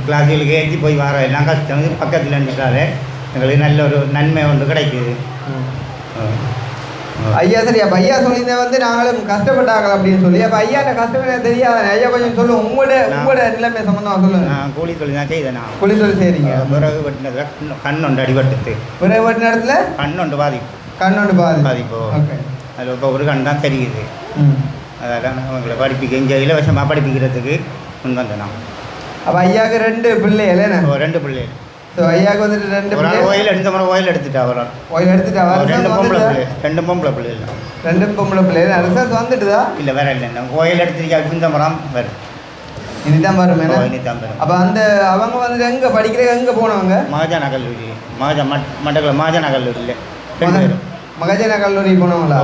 கிளாஸுகளுக்கு ஏற்றி போய் வர எல்லாம் கஷ்டம். பக்கத்தில் இருந்துட்டாலே எங்களுக்கு நல்ல ஒரு நன்மை ஒன்று கிடைக்குது. ஐயா சரி. அப்போ ஐயா சொல்லியிருந்தேன் வந்து நாங்களும் கஷ்டப்பட்டாங்க அப்படின்னு சொல்லி. அப்போ ஐயா அந்த கஷ்டம் தெரியாத ஐயா கொஞ்சம் சொல்லுவோம். உங்களோட நிலைமை சம்மந்தமாக சொல்லுங்கள். நான் கூலி தொழில் தான் செய்தேன். நான் கூலி தொழில் செய்கிறீங்க. பிறகு வெட்டினதுல கண்ணொண்டு அடிபட்டுது. பிறகு வெட்டின இடத்துல கண்ணொண்டு பாதிப்பு. ஓகே. அதில் இப்போ ஒரு கண் தான் தெரியுது. அதெல்லாம் அவங்களை படிப்பிக்க இங்கே இலவசமாக படிப்பிக்கிறதுக்கு முன் வந்தேன் நான். அப்போ ஐயாவுக்கு 2 பிள்ளைகள் என்ன? 2 பிள்ளைகள். ஸோ ஐயாவுக்கு வந்துட்டு 2 பிள்ளைகள். ஓயில் எடுத்துட்டா. ஓயில் எடுத்துட்டா. 2 பொம்பளை பிள்ளைகள். 2 பொம்பளை பிள்ளைகள். ரிசல்ட் வந்துட்டுதா? இல்லை வேற இல்லை. ஓயில் எடுத்துருக்கா. இந்த மரம் வரும். இனிதான் வரும். இனிதான் வரும். அப்போ அந்த அவங்க வந்துட்டு எங்கே படிக்கிற எங்கே போனவங்க? மகாஜன கல்லூரி. மட்டக்களப்பு மகாஜன கல்லூரியில் 2 பேரும். மகாஜன கல்லூரி போனவங்களா?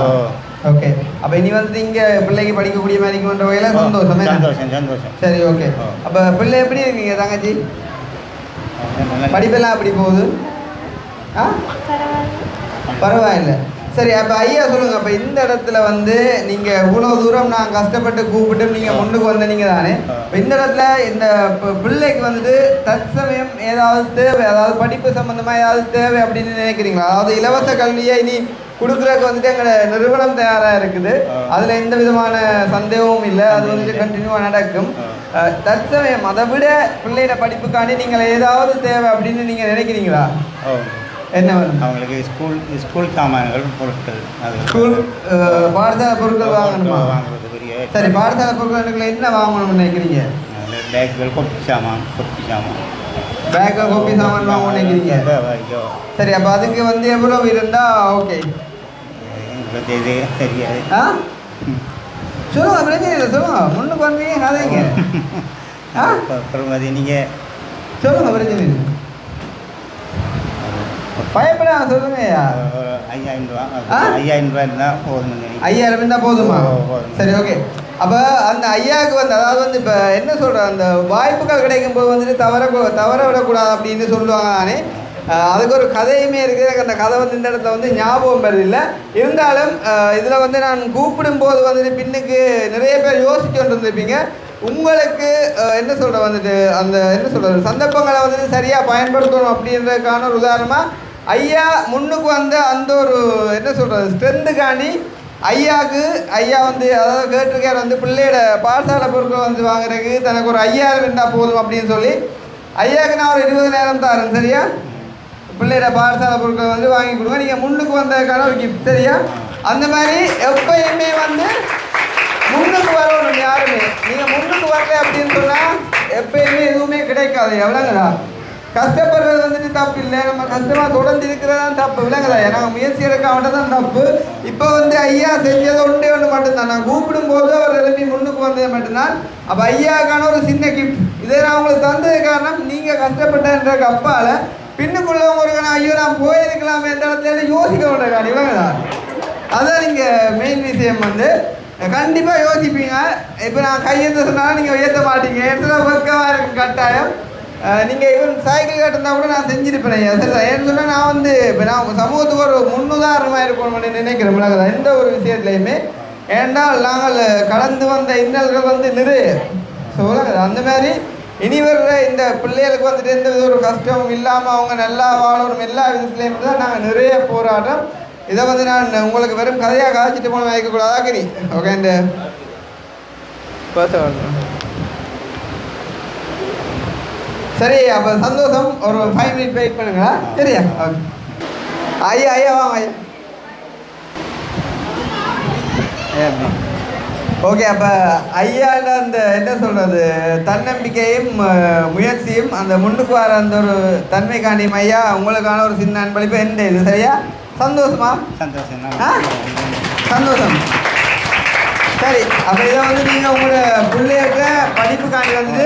ஓகே. அப்போ இனி வந்து இங்கே பிள்ளைக்கு படிக்கக்கூடிய மாதிரி கொண்ட வகையில் சந்தோஷம். சரி, ஓகே. அப்போ பிள்ளை எப்படி இருக்கீங்க தங்கச்சி? படிப்பெல்லாம் எப்படி போகுது? பரவாயில்லை. சரி. அப்போ ஐயா சொல்லுங்கள். அப்போ இந்த இடத்துல வந்து நீங்கள் இவ்வளோ தூரம் நான் கஷ்டப்பட்டு கூப்பிட்டு நீங்கள் முன்னுக்கு வந்த நீங்கள் தானே. இப்போ இந்த இடத்துல இந்த பிள்ளைக்கு வந்துட்டு தற்சமயம் ஏதாவது தேவை, அதாவது படிப்பு சம்மந்தமாக ஏதாவது தேவை அப்படின்னு நினைக்கிறீங்களா? அதாவது இலவச கல்வியை இனி கொடுக்குறதுக்கு வந்துட்டு எங்களோட நிறுவனம் தயாராக இருக்குது. அதில் எந்த விதமான சந்தேகமும் இல்லை. அது வந்துட்டு கண்டினியூவாக நடக்கும். தற்சமயம் அதை விட பிள்ளையோட படிப்புக்காண்டி நீங்கள் ஏதாவது தேவை அப்படின்னு நீங்கள் நினைக்கிறீங்களா? என்ன வேணும் அவங்களுக்கு? ஸ்கூல் சாமான்கள், பொருட்கள். ஸ்கூல் பாடசாலை பொருட்கள் வாங்கணுமா? வாங்குறதுக்குரிய. சரி. பாடசாலை பொருட்கள் என்ன வாங்கணும்னு நினைக்கிறீங்க? பேக்குகள், கொப்பி சாமான். பேக்கு, கொப்பி சாமான் வாங்கணும்னு நினைக்கிறீங்க? சரி. அப்போ அதுக்கு வந்து எவ்வளோ இருந்தால் ஓகே? தெரியாது. சொல்லுங்க, பிரச்சனை இல்லை. சொல்லுங்க, முன்னுக்கு வந்தீங்க கதைங்க. நீங்கள் சொல்லுங்க, பிரச்சனை இல்லை. பயப்படாம சொல்லுங்க. 5000 ரூபா. 5000 ரூபா இருந்தால் போதும். 5000 இருந்தால் போதுமா? சரி, ஓகே. அப்போ அந்த ஐயாவுக்கு வந்து அதாவது வந்து இப்போ என்ன சொல்கிறேன், அந்த வாய்ப்புகள் கிடைக்கும் போது வந்துட்டு தவற விடக்கூடாது அப்படின்னு சொல்லுவாங்க தானே. அதுக்கு ஒரு கதையுமே இருக்குது. எனக்கு அந்த கதை வந்து இந்த இடத்துல வந்து ஞாபகம் வருதில்லை. இருந்தாலும் இதில் வந்து நான் கூப்பிடும்போது வந்துட்டு பின்னுக்கு நிறைய பேர் யோசிச்சு கொண்டு வந்திருப்பீங்க. உங்களுக்கு என்ன சொல்கிற வந்துட்டு அந்த என்ன சொல்கிறது சந்தர்ப்பங்களை வந்துட்டு சரியாக பயன்படுத்தணும் அப்படின்றதுக்கான ஒரு உதாரணமாக ஐயா முன்னுக்கு வந்து அந்த ஒரு சொல்கிறது ஸ்ட்ரென்த்துக்காண்டி ஐயா வந்து அதாவது கேட்டிருக்கார் வந்து பிள்ளையோட பாடசாலை பொருட்கள் வந்து வாங்குறதுக்கு தனக்கு ஒரு 5000 இருந்தால் போதும் அப்படின்னு சொல்லி ஐயாவுக்கு நான் ஒரு 20,000 தரேன் சரியா? பிள்ளையோட பாடசாலை பொருட்கள் வந்து வாங்கி கொடுங்க. நீங்கள் முன்னுக்கு வந்ததுக்கான ஒரு கிஃப்ட் சரியா? அந்த மாதிரி எப்பயுமே வந்து முன்னுக்கு வரணும் யாருமே. நீங்கள் முன்னுக்கு வரல அப்படின்னு சொன்னால் எப்பயுமே எதுவுமே கிடைக்காது. எவ்வளோங்கடா கஷ்டப்படுறது வந்துட்டு தப்பு இல்லை, நம்ம கஷ்டமாக தொடர்ந்து இருக்கிறதான் தப்பு. விளங்குதா? நாங்கள் முயற்சி எடுக்க தான் தப்பு. இப்போ வந்து ஐயா செஞ்சது ஒன்று மட்டும்தான். நான் கூப்பிடும்போது அவர் எழுப்பி முன்னுக்கு வந்தது மட்டும்தான். அப்போ ஐயாவுக்கான ஒரு சின்ன கிஃப்ட் இதை நான் உங்களுக்கு தந்தது காரணம் நீங்கள் கஷ்டப்பட்டன்ற அப்பால் பின்னுக்குள்ளவங்களுக்கு நான் ஐயோ நான் போயிருக்கலாமே எந்த இடத்துல யோசிக்க மாட்டேன். விளங்குதா? அதான் நீங்கள் மெயின் விஷயம் வந்து கண்டிப்பாக யோசிப்பீங்க. இப்போ நான் கையெழுத்த சொன்னாலும் நீங்கள் உயர்த்த மாட்டீங்க. எத்தனை ஒர்க்கமாக இருக்கும் கட்டாயம். நீங்கள் ஈவன் சைக்கிள் கட்டிருந்தா கூட நான் செஞ்சுருப்பேன். சரி ஏன்னு சொன்னால் நான் வந்து இப்போ நான் சமூகத்துக்கு ஒரு முன்னுதாரணமாக இருக்கணும்னு நினைக்கிறேன் எந்த ஒரு விஷயத்துலையுமே. ஏன்னால் நாங்கள் கடந்து வந்த இன்னல்கள் வந்து நிறைய சொல்லுங்க. அந்த மாதிரி இனி வர்ற இந்த பிள்ளைகளுக்கு வந்துட்டு எந்த வித ஒரு கஷ்டமும் இல்லாமல் அவங்க நல்லா வாழணும் எல்லா விதத்துலேயும் தான் நாங்கள் நிறைய போராட்டம். இதை வந்து நான் உங்களுக்கு வெறும் கதையாக காய்ச்சிட்டு போன வைக்கக்கூடாதா கிரி? ஓகே இந்த சரி அப்போ சந்தோஷம். ஒரு 5 மினிட் வெயிட் பண்ணுங்களா? சரியா? ஓகே ஐயா வாங்க ஐயா. ஓகே அப்போ ஐயாவில் அந்த என்ன சொல்கிறது தன்னம்பிக்கையும் முயற்சியும் அந்த முன்னுக்கு வர அந்த ஒரு தன்மைக்காண்டியும் ஐயா உங்களுக்கான ஒரு சின்ன அன்பளிப்பு எந்த இது சரியா? சந்தோஷமா? சந்தோஷம். சரி அப்போ இதை வந்து நீங்கள் உங்களோட பிள்ளைகிட்ட படிப்புக்காண்டி வந்து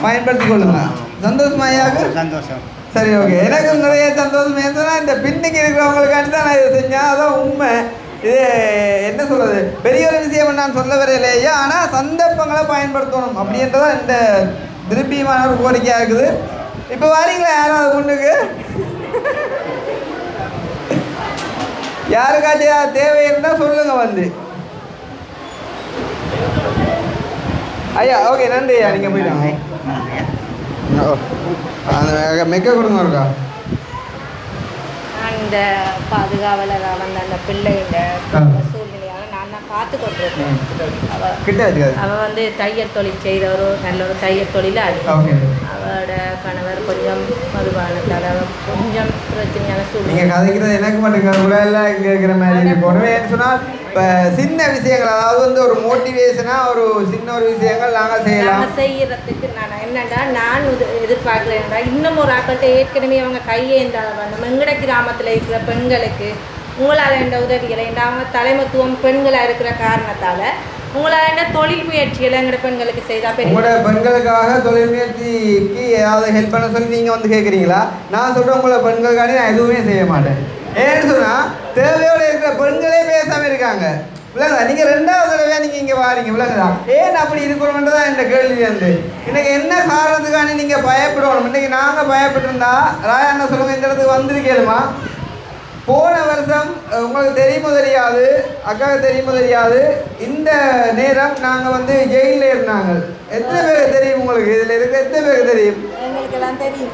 பயன்படுத்திக் கொள்ளுங்க. சந்தோஷமா ஐயாவுக்கு? சந்தோஷம். சரி ஓகே எனக்கு நிறைய சந்தோஷம். ஏன்னா இந்த பின்னுக்கு இருக்கிறவங்களுக்காண்டி தான் நான் இதை செஞ்சேன். அதான் உண்மை. இது என்ன சொல்கிறது பெரிய ஒரு விஷயம் நான் சொல்ல வரையில ஐயா. ஆனால் சந்தர்ப்பங்களை பயன்படுத்தணும் அப்படின்றதான் இந்த திருப்பியமான ஒரு கோரிக்கையாக இருக்குது. இப்போ வரீங்களா யாராவது முன்னுக்கு? யாருக்காச்சும் தேவை இருந்தால் சொல்லுங்கள் வந்து. ஐயா ஓகே நன்றி ஐயா. நீங்கள் போயிட்டாங்க அந்த மெக்க கொடுங்க இருக்கா. நான் இந்த பாதுகாவலராக வந்த அந்த பிள்ளையோட சூழ்நிலையால் நான் தான் பார்த்து கொண்டிருக்கேன். அவள் வந்து தையல் தொழில் செய்கிற ஒரு நல்ல ஒரு தையல் தொழிலாளி. அவளோட கணவர் கொஞ்சம் மதுபானத்தால் கொஞ்சம் பிரச்சனையான சூழ்நிலை. நீங்கள் கதைக்கிறது எனக்கு மட்டும் கூட எல்லாம் இங்கே இருக்கிற மாதிரி போகணும். ஏன்னு சொன்னால் இப்போ சின்ன விஷயங்கள் அதாவது வந்து ஒரு மோட்டிவேஷனாக ஒரு சின்ன ஒரு விஷயங்கள் நாங்கள் செய்யலாம். செய்யறதுக்கு நான் என்னென்னா நான் எதிர்பார்க்கலன்னா இன்னும் ஒரு ஆக்கள்கிட்ட ஏற்கனவே அவங்க கையேந்தாத வேண்டும். எங்கட கிராமத்தில் இருக்கிற பெண்களுக்கு உங்களால் என்ற உதவிகளை அவங்க தலைமத்துவம் பெண்களாக இருக்கிற காரணத்தால் உங்களால் என்ன தொழில் முயற்சிகளை எங்களோட பெண்களுக்கு செய்தால் உங்களோட பெண்களுக்காக தொழில் முயற்சிக்கு ஏதாவது ஹெல்ப் பண்ண சொல்லி நீங்கள் வந்து கேட்குறீங்களா? நான் சொல்கிறேன் உங்களோட பெண்களுக்காண்டி நான் எதுவுமே செய்ய மாட்டேன். ஏன்னு சொன்னால் தேவையோடு இருக்கிற பெண்களே பேசாமல் இருக்காங்க. விளங்குதா? நீங்கள் 2வது தடவையாக நீங்கள் இங்கே வாரீங்க. விளங்குதா? ஏன் அப்படி இருக்கணும்ன்றதான் இந்த கேள்வி வந்து இன்றைக்கி என்ன காரணத்துக்காண்டி நீங்கள் பயப்படணும். இன்றைக்கி நாங்கள் பயப்பட்டிருந்தா ராயா என்ன சொல்லுங்கள் இந்த இடத்துக்கு வந்திருக்கேதுமா. போன வருஷம் உங்களுக்கு தெரியுமோ தெரியாது, அக்காவுக்கு தெரியுமோ தெரியாது, இந்த நேரம் நாங்கள் வந்து ஜெயிலில் இருந்தாங்க. எத்தனை பேருக்கு தெரியும் உங்களுக்கு? இதில் இருக்க எத்தனை பேருக்கு தெரியும்? எங்களுக்கெல்லாம் தெரியும்.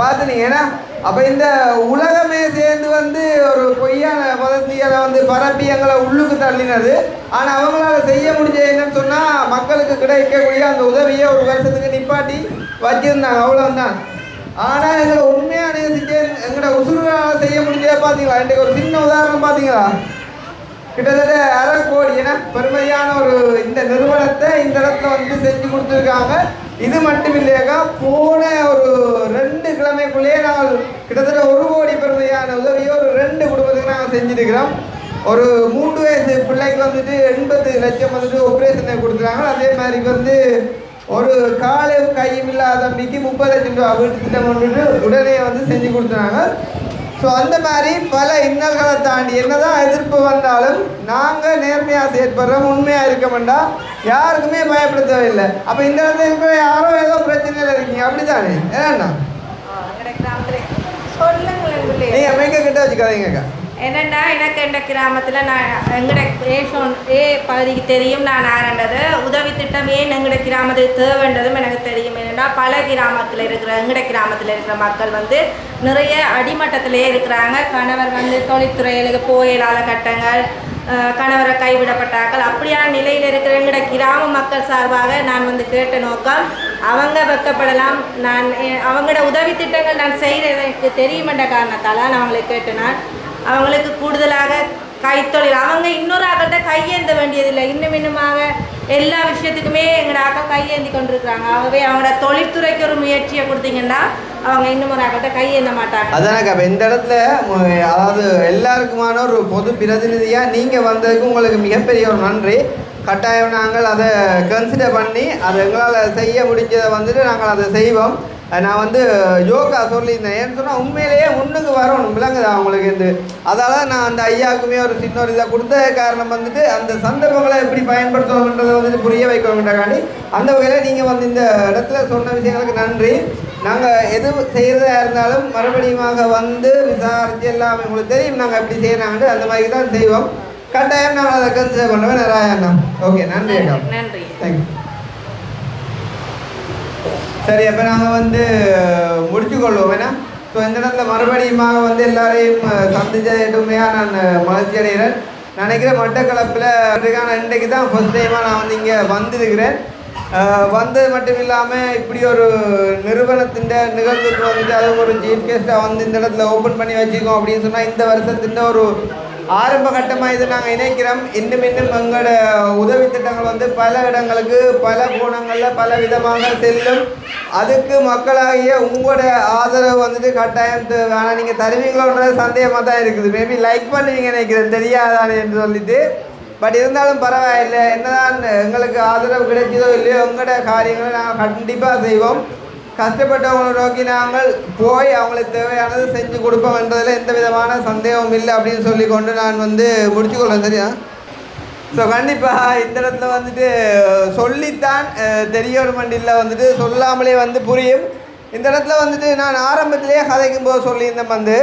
பார்த்துனீங்க. ஏன்னா அப்போ இந்த உலகமே சேர்ந்து வந்து ஒரு பொய்யான வதந்திகளை வந்து பரப்பி எங்களை உள்ளுக்கு தள்ளினது. ஆனால் அவங்களால செய்ய முடிஞ்ச என்னன்னு சொன்னால் மக்களுக்கு கிடைக்கக்கூடிய அந்த உதவியை ஒரு வருஷத்துக்கு நிப்பாட்டி வச்சுருந்தாங்க. அவ்வளோதான். ஆனால் எங்களை உண்மையாக நேசிக்க எங்களோட உசுரால் செய்ய முடிஞ்சதை பார்த்தீங்களா? இன்றைக்கு ஒரு சின்ன உதாரணம் பார்த்தீங்களா? கிட்டத்தட்ட 1/2 கோடி ஏன்னா பெருமையான ஒரு இந்த நிறுவனத்தை இந்த இடத்துல வந்து செஞ்சு கொடுத்துருக்காங்க. இது மட்டும் இல்லையாக்கா போன ஒரு 2 கிழமைக்குள்ளேயே நாங்கள் கிட்டத்தட்ட 1 கோடி பெருமையான உதவியை ஒரு 2 குடும்பத்துக்கு நாங்கள் செஞ்சுருக்கிறோம். ஒரு 3 வயசு பிள்ளைக்கு வந்துட்டு 80 லட்சம் வந்துட்டு ஆப்ரேஷனை கொடுத்துருக்காங்க. அதே மாதிரி வந்து ஒரு காலும் கையும் இல்லாத தம்பிக்கு 30 லட்சம் ரூபா வீட்டு திட்டம் வந்துட்டு உடனே வந்து செஞ்சு கொடுத்துருக்காங்க. ஸோ அந்த மாதிரி பல இன்னல்களை தாண்டி என்னதான் எதிர்ப்பு வந்தாலும் நாங்கள் நேர்மையாக செயற்படுறோம். உண்மையாக இருக்க வேண்டாம், யாருக்குமே பயப்பட தேவையில்லை. அப்போ இந்த இடத்துல இருக்கிற யாரோ ஏதோ பிரச்சனையில் இருக்கீங்க அப்படி தானே? ஏன்னா நீங்கள் மைக்க கிட்ட வச்சுக்காதீங்கக்கா. என்னென்னா எனக்கு எங்கள் கிராமத்தில் நான் எங்களோட ஏ பகுதிக்கு தெரியும். நான் ஆரண்டது உதவி திட்டம் ஏன் எங்களோட கிராமத்துக்கு தேவைன்றதும் எனக்கு தெரியும். என்னென்னா பல கிராமத்தில் இருக்கிற எங்களோட கிராமத்தில் இருக்கிற மக்கள் வந்து நிறைய அடிமட்டத்திலே இருக்கிறாங்க. கணவர் வந்து தொழில்துறைகளுக்கு போயிலாத கட்டங்கள், கணவரை கைவிடப்பட்டார்கள், அப்படியான நிலையில் இருக்கிற எங்களோட கிராம மக்கள் சார்பாக நான் வந்து கேட்ட நோக்கம், அவங்க வெக்கப்படலாம், நான் அவங்களோட உதவி திட்டங்கள் நான் செய்கிறது எனக்கு தெரியுமென்ற காரணத்தால் நான் அவங்களை கேட்டேன். அவங்களுக்கு கூடுதலாக கைத்தொழில் அவங்க இன்னொரு ஆக்கள்கிட்ட கையேந்த வேண்டியதில்லை. இன்னுமாக எல்லா விஷயத்துக்குமே எங்களோட ஆக்கள் கையேந்தி கொண்டிருக்கிறாங்க. ஆகவே அவங்களோட தொழில்துறைக்கு ஒரு முயற்சியை கொடுத்தீங்கன்னா அவங்க இன்னும் ஒரு ஆக்கள்கிட்ட கையேந்த மாட்டாங்க. அதானக்கா இப்போ இந்த இடத்துல அதாவது எல்லாருக்குமான ஒரு பொது பிரதிநிதியாக நீங்கள் வந்ததுக்கு உங்களுக்கு மிகப்பெரிய ஒரு நன்றி. கட்டாயம் நாங்கள் அதை கன்சிடர் பண்ணி அதை எங்களால் செய்ய முடிஞ்சதை வந்துட்டு நாங்கள் அதை செய்வோம். நான் வந்து யோகா சொல்லியிருந்தேன். ஏன்னு சொன்னால் உண்மையிலேயே முன்னுக்கு வரணும் விளங்குதா அவங்களுக்கு இது. அதால் நான் அந்த ஐயாவுக்குமே ஒரு சின்ன ஒரு இதை கொடுத்த காரணம் வந்துட்டு அந்த சந்தர்ப்பங்களை எப்படி பயன்படுத்தணுன்றதை வந்துட்டு புரிய வைக்கணுன்றக்காண்டி அந்த வகையில் நீங்கள் வந்து இந்த இடத்துல சொன்ன விஷயங்களுக்கு நன்றி. நாங்கள் எது செய்கிறதா இருந்தாலும் மறுபடியும் வந்து விசாரித்து எல்லாமே உங்களுக்கு தெரியும் நாங்கள் எப்படி செய்யறாங்கன்னு அந்த மாதிரி தான் செய்வோம். கட்டாயம் நாங்கள் அதை கன்சிடர் பண்ணுவேன். நிறையா ஓகே, நன்றி அக்கா. நன்றி, தேங்க்யூ. சரி, அப்போ நாங்கள் வந்து முடிச்சுக்கொள்வோம். ஏன்னா ஸோ இந்த இடத்துல மறுபடியும் வந்து எல்லாரையும் சந்திச்சதுமையாக நான் மகிழ்ச்சி அடைகிறேன். நினைக்கிறேன் மட்டக்களப்பில் இன்றைக்கு தான் ஃபர்ஸ்ட் டைமாக நான் வந்து இங்கே வந்திருக்கிறேன். வந்தது மட்டும் இல்லாமல் இப்படி ஒரு நிறுவனத்தின் நிகழ்வுக்கு வந்துட்டு அதுவும் ஒரு சீஃப் கெஸ்ட்டாக வந்து இந்த இடத்துல ஓப்பன் பண்ணி வச்சுருக்கோம் அப்படின்னு சொன்னால் இந்த வருஷத்தின் ஒரு ஆரம்ப கட்டமாக இது நாங்கள் இணைக்கிறோம். இன்னும் எங்களோட உதவி திட்டங்கள் வந்து பல இடங்களுக்கு பல கோணங்களில் பல விதமாக செல்லும். அதுக்கு மக்களாகிய உங்களோட ஆதரவு வந்துட்டு கட்டாயம் ஆனால் நீங்கள் தருவீங்களோன்றது சந்தேகமாக தான் இருக்குது. மேபி லைக் பண்ணுவீங்க நினைக்கிறேன், தெரியாதானே என்று சொல்லிட்டு. பட் இருந்தாலும் பரவாயில்லை, என்னதான் எங்களுக்கு ஆதரவு கிடைச்சதோ இல்லையோ உங்களோட காரியங்களை நாங்கள் கண்டிப்பாக செய்வோம். கஷ்டப்பட்டவங்களை நோக்கி நாங்கள் போய் அவங்களுக்கு தேவையானது செஞ்சு கொடுப்போம் என்றதில் எந்த விதமான சந்தேகமும் இல்லை அப்படின்னு சொல்லி கொண்டு நான் வந்து முடிச்சுக்கொள்வேன். சரியா? ஸோ கண்டிப்பாக இந்த இடத்துல வந்துட்டு சொல்லித்தான் தெரிய ஒரு மண்டியில் வந்துட்டு சொல்லாமலே வந்து புரியும். இந்த இடத்துல வந்துட்டு நான் ஆரம்பத்திலேயே கதைக்கும் போது சொல்லியிருந்தேன் வந்து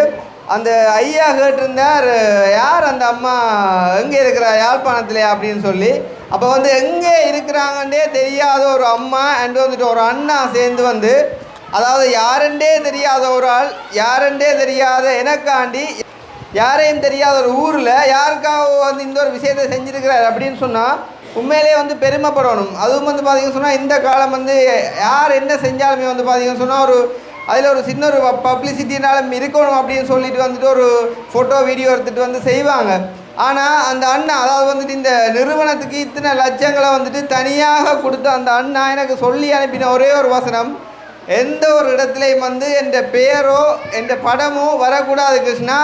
அந்த ஐயா கேட்டிருந்தார் யார் அந்த அம்மா எங்கே இருக்கிறா யாழ்ப்பாணத்துலையா அப்படின்னு சொல்லி. அப்போ வந்து எங்கே இருக்கிறாங்கன்னே தெரியாத ஒரு அம்மா அண்ட் வந்துட்டு ஒரு அண்ணா சேர்ந்து வந்து அதாவது யாருண்டே தெரியாத ஒரு ஆள், யாருண்டே தெரியாத எனக்காண்டி யாரையும் தெரியாத ஒரு ஊரில் யாருக்காக வந்து இந்த ஒரு விஷயத்தை செஞ்சுருக்கிறார் அப்படின்னு சொன்னால் உண்மையிலே வந்து பெருமைப்படணும். அதுவும் வந்து பார்த்திங்கன்னு சொன்னால் இந்த காலம் வந்து யார் என்ன செஞ்சாலுமே வந்து பார்த்திங்கன்னு சொன்னால் ஒரு அதில் ஒரு சின்ன ஒரு பப்ளிசிட்டினாலும் இருக்கணும் அப்படின்னு சொல்லிட்டு வந்துட்டு ஒரு ஃபோட்டோ வீடியோ எடுத்துகிட்டு வந்து செய்வாங்க. ஆனால் அந்த அண்ணா அதாவது வந்துட்டு இந்த நிறுவனத்துக்கு இத்தனை லட்சங்களை வந்துட்டு தனியாக கொடுத்த அந்த அண்ணா எனக்கு சொல்லி அனுப்பின ஒரே ஒரு வசனம், எந்த ஒரு இடத்துலையும் வந்து என் பேரோ என் படமோ வரக்கூடாது கிருஷ்ணா,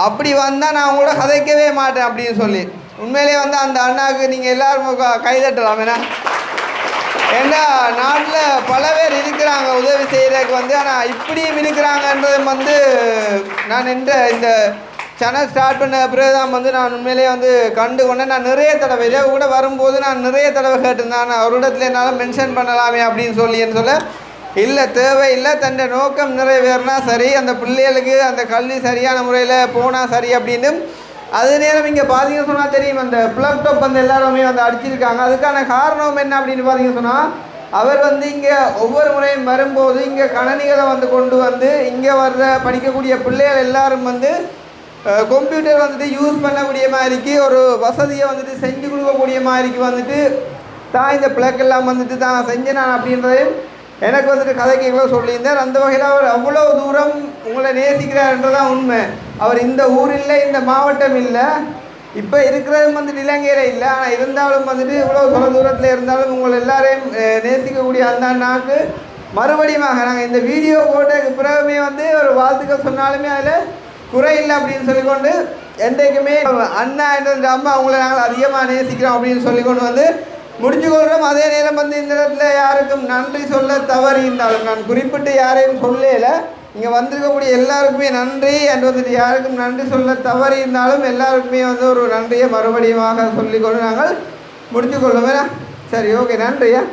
அப்படி வந்தால் நான் உங்களோட கதைக்கவே மாட்டேன் அப்படின்னு சொல்லி. உண்மையிலே வந்து அந்த அண்ணாவுக்கு நீங்கள் எல்லோரும் கைதட்டலாம். ஏன்னா நாட்டில் பல பேர் இருக்கிறாங்க உதவி செய்கிறதுக்கு வந்து, ஆனால் இப்படியும் இருக்கிறாங்கன்றது வந்து நான் இந்த சேனல் ஸ்டார்ட் பண்ண பிறகு தான் வந்து நான் உண்மையிலே வந்து கண்டு கொண்டேன். நான் நிறைய தடவை இதே கூட வரும்போது நான் நிறைய தடவை கேட்டிருந்தேன், நான் ஒரு இடத்துல என்னால் மென்ஷன் பண்ணலாமே அப்படின்னு சொல்லின்னு சொல்ல இல்லை, தேவையில்லை, தன் நோக்கம் நிறைவேறினா சரி, அந்த பிள்ளைகளுக்கு அந்த கல்வி சரியான முறையில் போனால் சரி அப்படின்னு. அது நேரம் இங்கே பார்த்தீங்கன்னு சொன்னால் தெரியும், அந்த ப்ளக் டாப் வந்து எல்லாருமே வந்து அடிச்சிருக்காங்க. அதுக்கான காரணம் என்ன அப்படின்னு பார்த்தீங்கன்னு சொன்னால் அவர் வந்து இங்கே ஒவ்வொரு முறையும் வரும்போது இங்கே கணனிகளை வந்து கொண்டு வந்து இங்கே வர்ற படிக்கக்கூடிய பிள்ளைகள் எல்லாரும் வந்து கம்ப்யூட்டர் வந்துட்டு யூஸ் பண்ணக்கூடிய மாதிரிக்கு ஒரு வசதியை வந்துட்டு செஞ்சு கொடுக்கக்கூடிய மாதிரிக்கு வந்துட்டு தான் இந்த ப்ளக் எல்லாம் வந்துட்டு தான் செஞ்சேன் நான் அப்படின்றதையும் எனக்கு வந்துட்டு கதைக்கு எவ்வளோ சொல்லியிருந்தார். அந்த வகையில் அவர் அவ்வளோ தூரம் உங்களை நேசிக்கிறார்ன்றதான் உண்மை. அவர் இந்த ஊர் இல்லை, இந்த மாவட்டம் இல்லை, இப்போ இருக்கிறது வந்துட்டு இலங்கையில் இல்லை, ஆனால் இருந்தாலும் வந்துட்டு இவ்வளோ தொலை தூரத்தில் இருந்தாலும் உங்களை எல்லாரையும் நேசிக்கக்கூடிய அந்த அண்ணாக்கு மறுபடியும் நாங்கள் இந்த வீடியோ போட்டதுக்கு பிறகுமே வந்து ஒரு வாழ்த்துக்கள் சொன்னாலுமே அதில் குறை இல்லை அப்படின்னு சொல்லிக்கொண்டு என்றைக்குமே அண்ணா என்ற அம்மா அவங்கள நாங்கள் அதிகமாக நேசிக்கிறோம் அப்படின்னு சொல்லிக்கொண்டு வந்து முடிச்சுக்கொள்கிறோம். அதே நேரம் வந்து இந்த இடத்துல யாருக்கும் நன்றி சொல்ல தவறி இருந்தாலும் நான் குறிப்பிட்டு யாரையும் சொல்லலை, இங்கே வந்திருக்கக்கூடிய எல்லாருக்குமே நன்றி என்று வந்துட்டு யாருக்கும் நன்றி சொல்ல தவறி இருந்தாலும் எல்லாருக்குமே வந்து ஒரு நன்றியை மறுபடியுமாக சொல்லிக்கொண்டு நாங்கள் முடிச்சுக்கொள்ளுவோம். சரி, ஓகே, நன்றியா.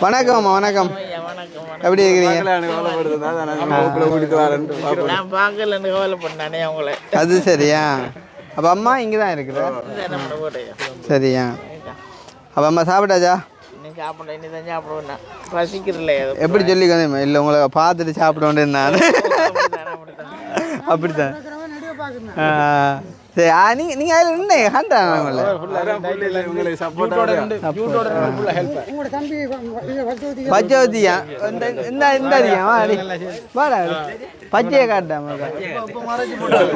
வணக்கம். வணக்கம். எப்படி இருக்கிறீங்க? நான் பார்க்கலன்னு கவலைப்பட்டானே அவங்கள. அது சரியா? அப்போ அம்மா இங்கே தான் இருக்கிற? சரியா? அப்போ அம்மா சாப்பிட்டாச்சா? இன்னும் சாப்பிட இனி தான் சாப்பிடுவேன். பசிக்கிறல எப்படி சொல்லி இல்லை உங்களை பார்த்துட்டு சாப்பிட நான் அப்படித்தான். சரி நீங்கள் அதில் நின்று கண்டாங்க பச்சவத்தியா இந்த வாடா பச்சையை காட்டாம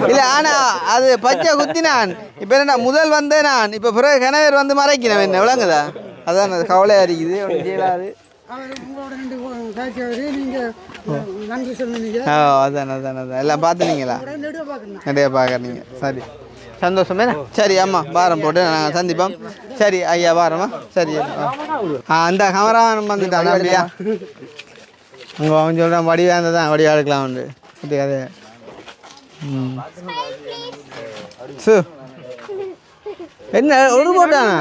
இல்லை ஆனால் அது பச்சை குத்தினான். இப்போ என்ன முதல் வந்தேன் நான், இப்போ பிறகு கணவர் வந்து மறைக்கிறேன் என்ன விளங்குதா? அதான் அது கவலையாக இருக்குது. ஒன்றும் செய்யலாது. அதான் எல்லாம் பார்த்துனீங்களா? நிறைய பார்க்குறீங்க. சரி சந்தோஷமே. சரி அம்மா பாரம் போட்டு நாங்கள் சந்திப்போம். சரி ஐயா பாரம்மா. சரி அந்த கேமராமேன் வந்துட்டான் அப்படியா? உங்கள் அவன் சொல்கிறான் வடிவாக தான் வடிவாக எடுக்கலாம் உண்டு. அது சு என்ன ஒரு போட்டானா?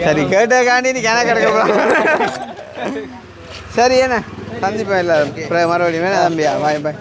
சரி கேட்டக்காண்டி நீ கிணக்கு கிடக்க. சரி என்ன சந்திப்பேன் இல்லை மறுபடியும் தம்பியா பாய் பாய்.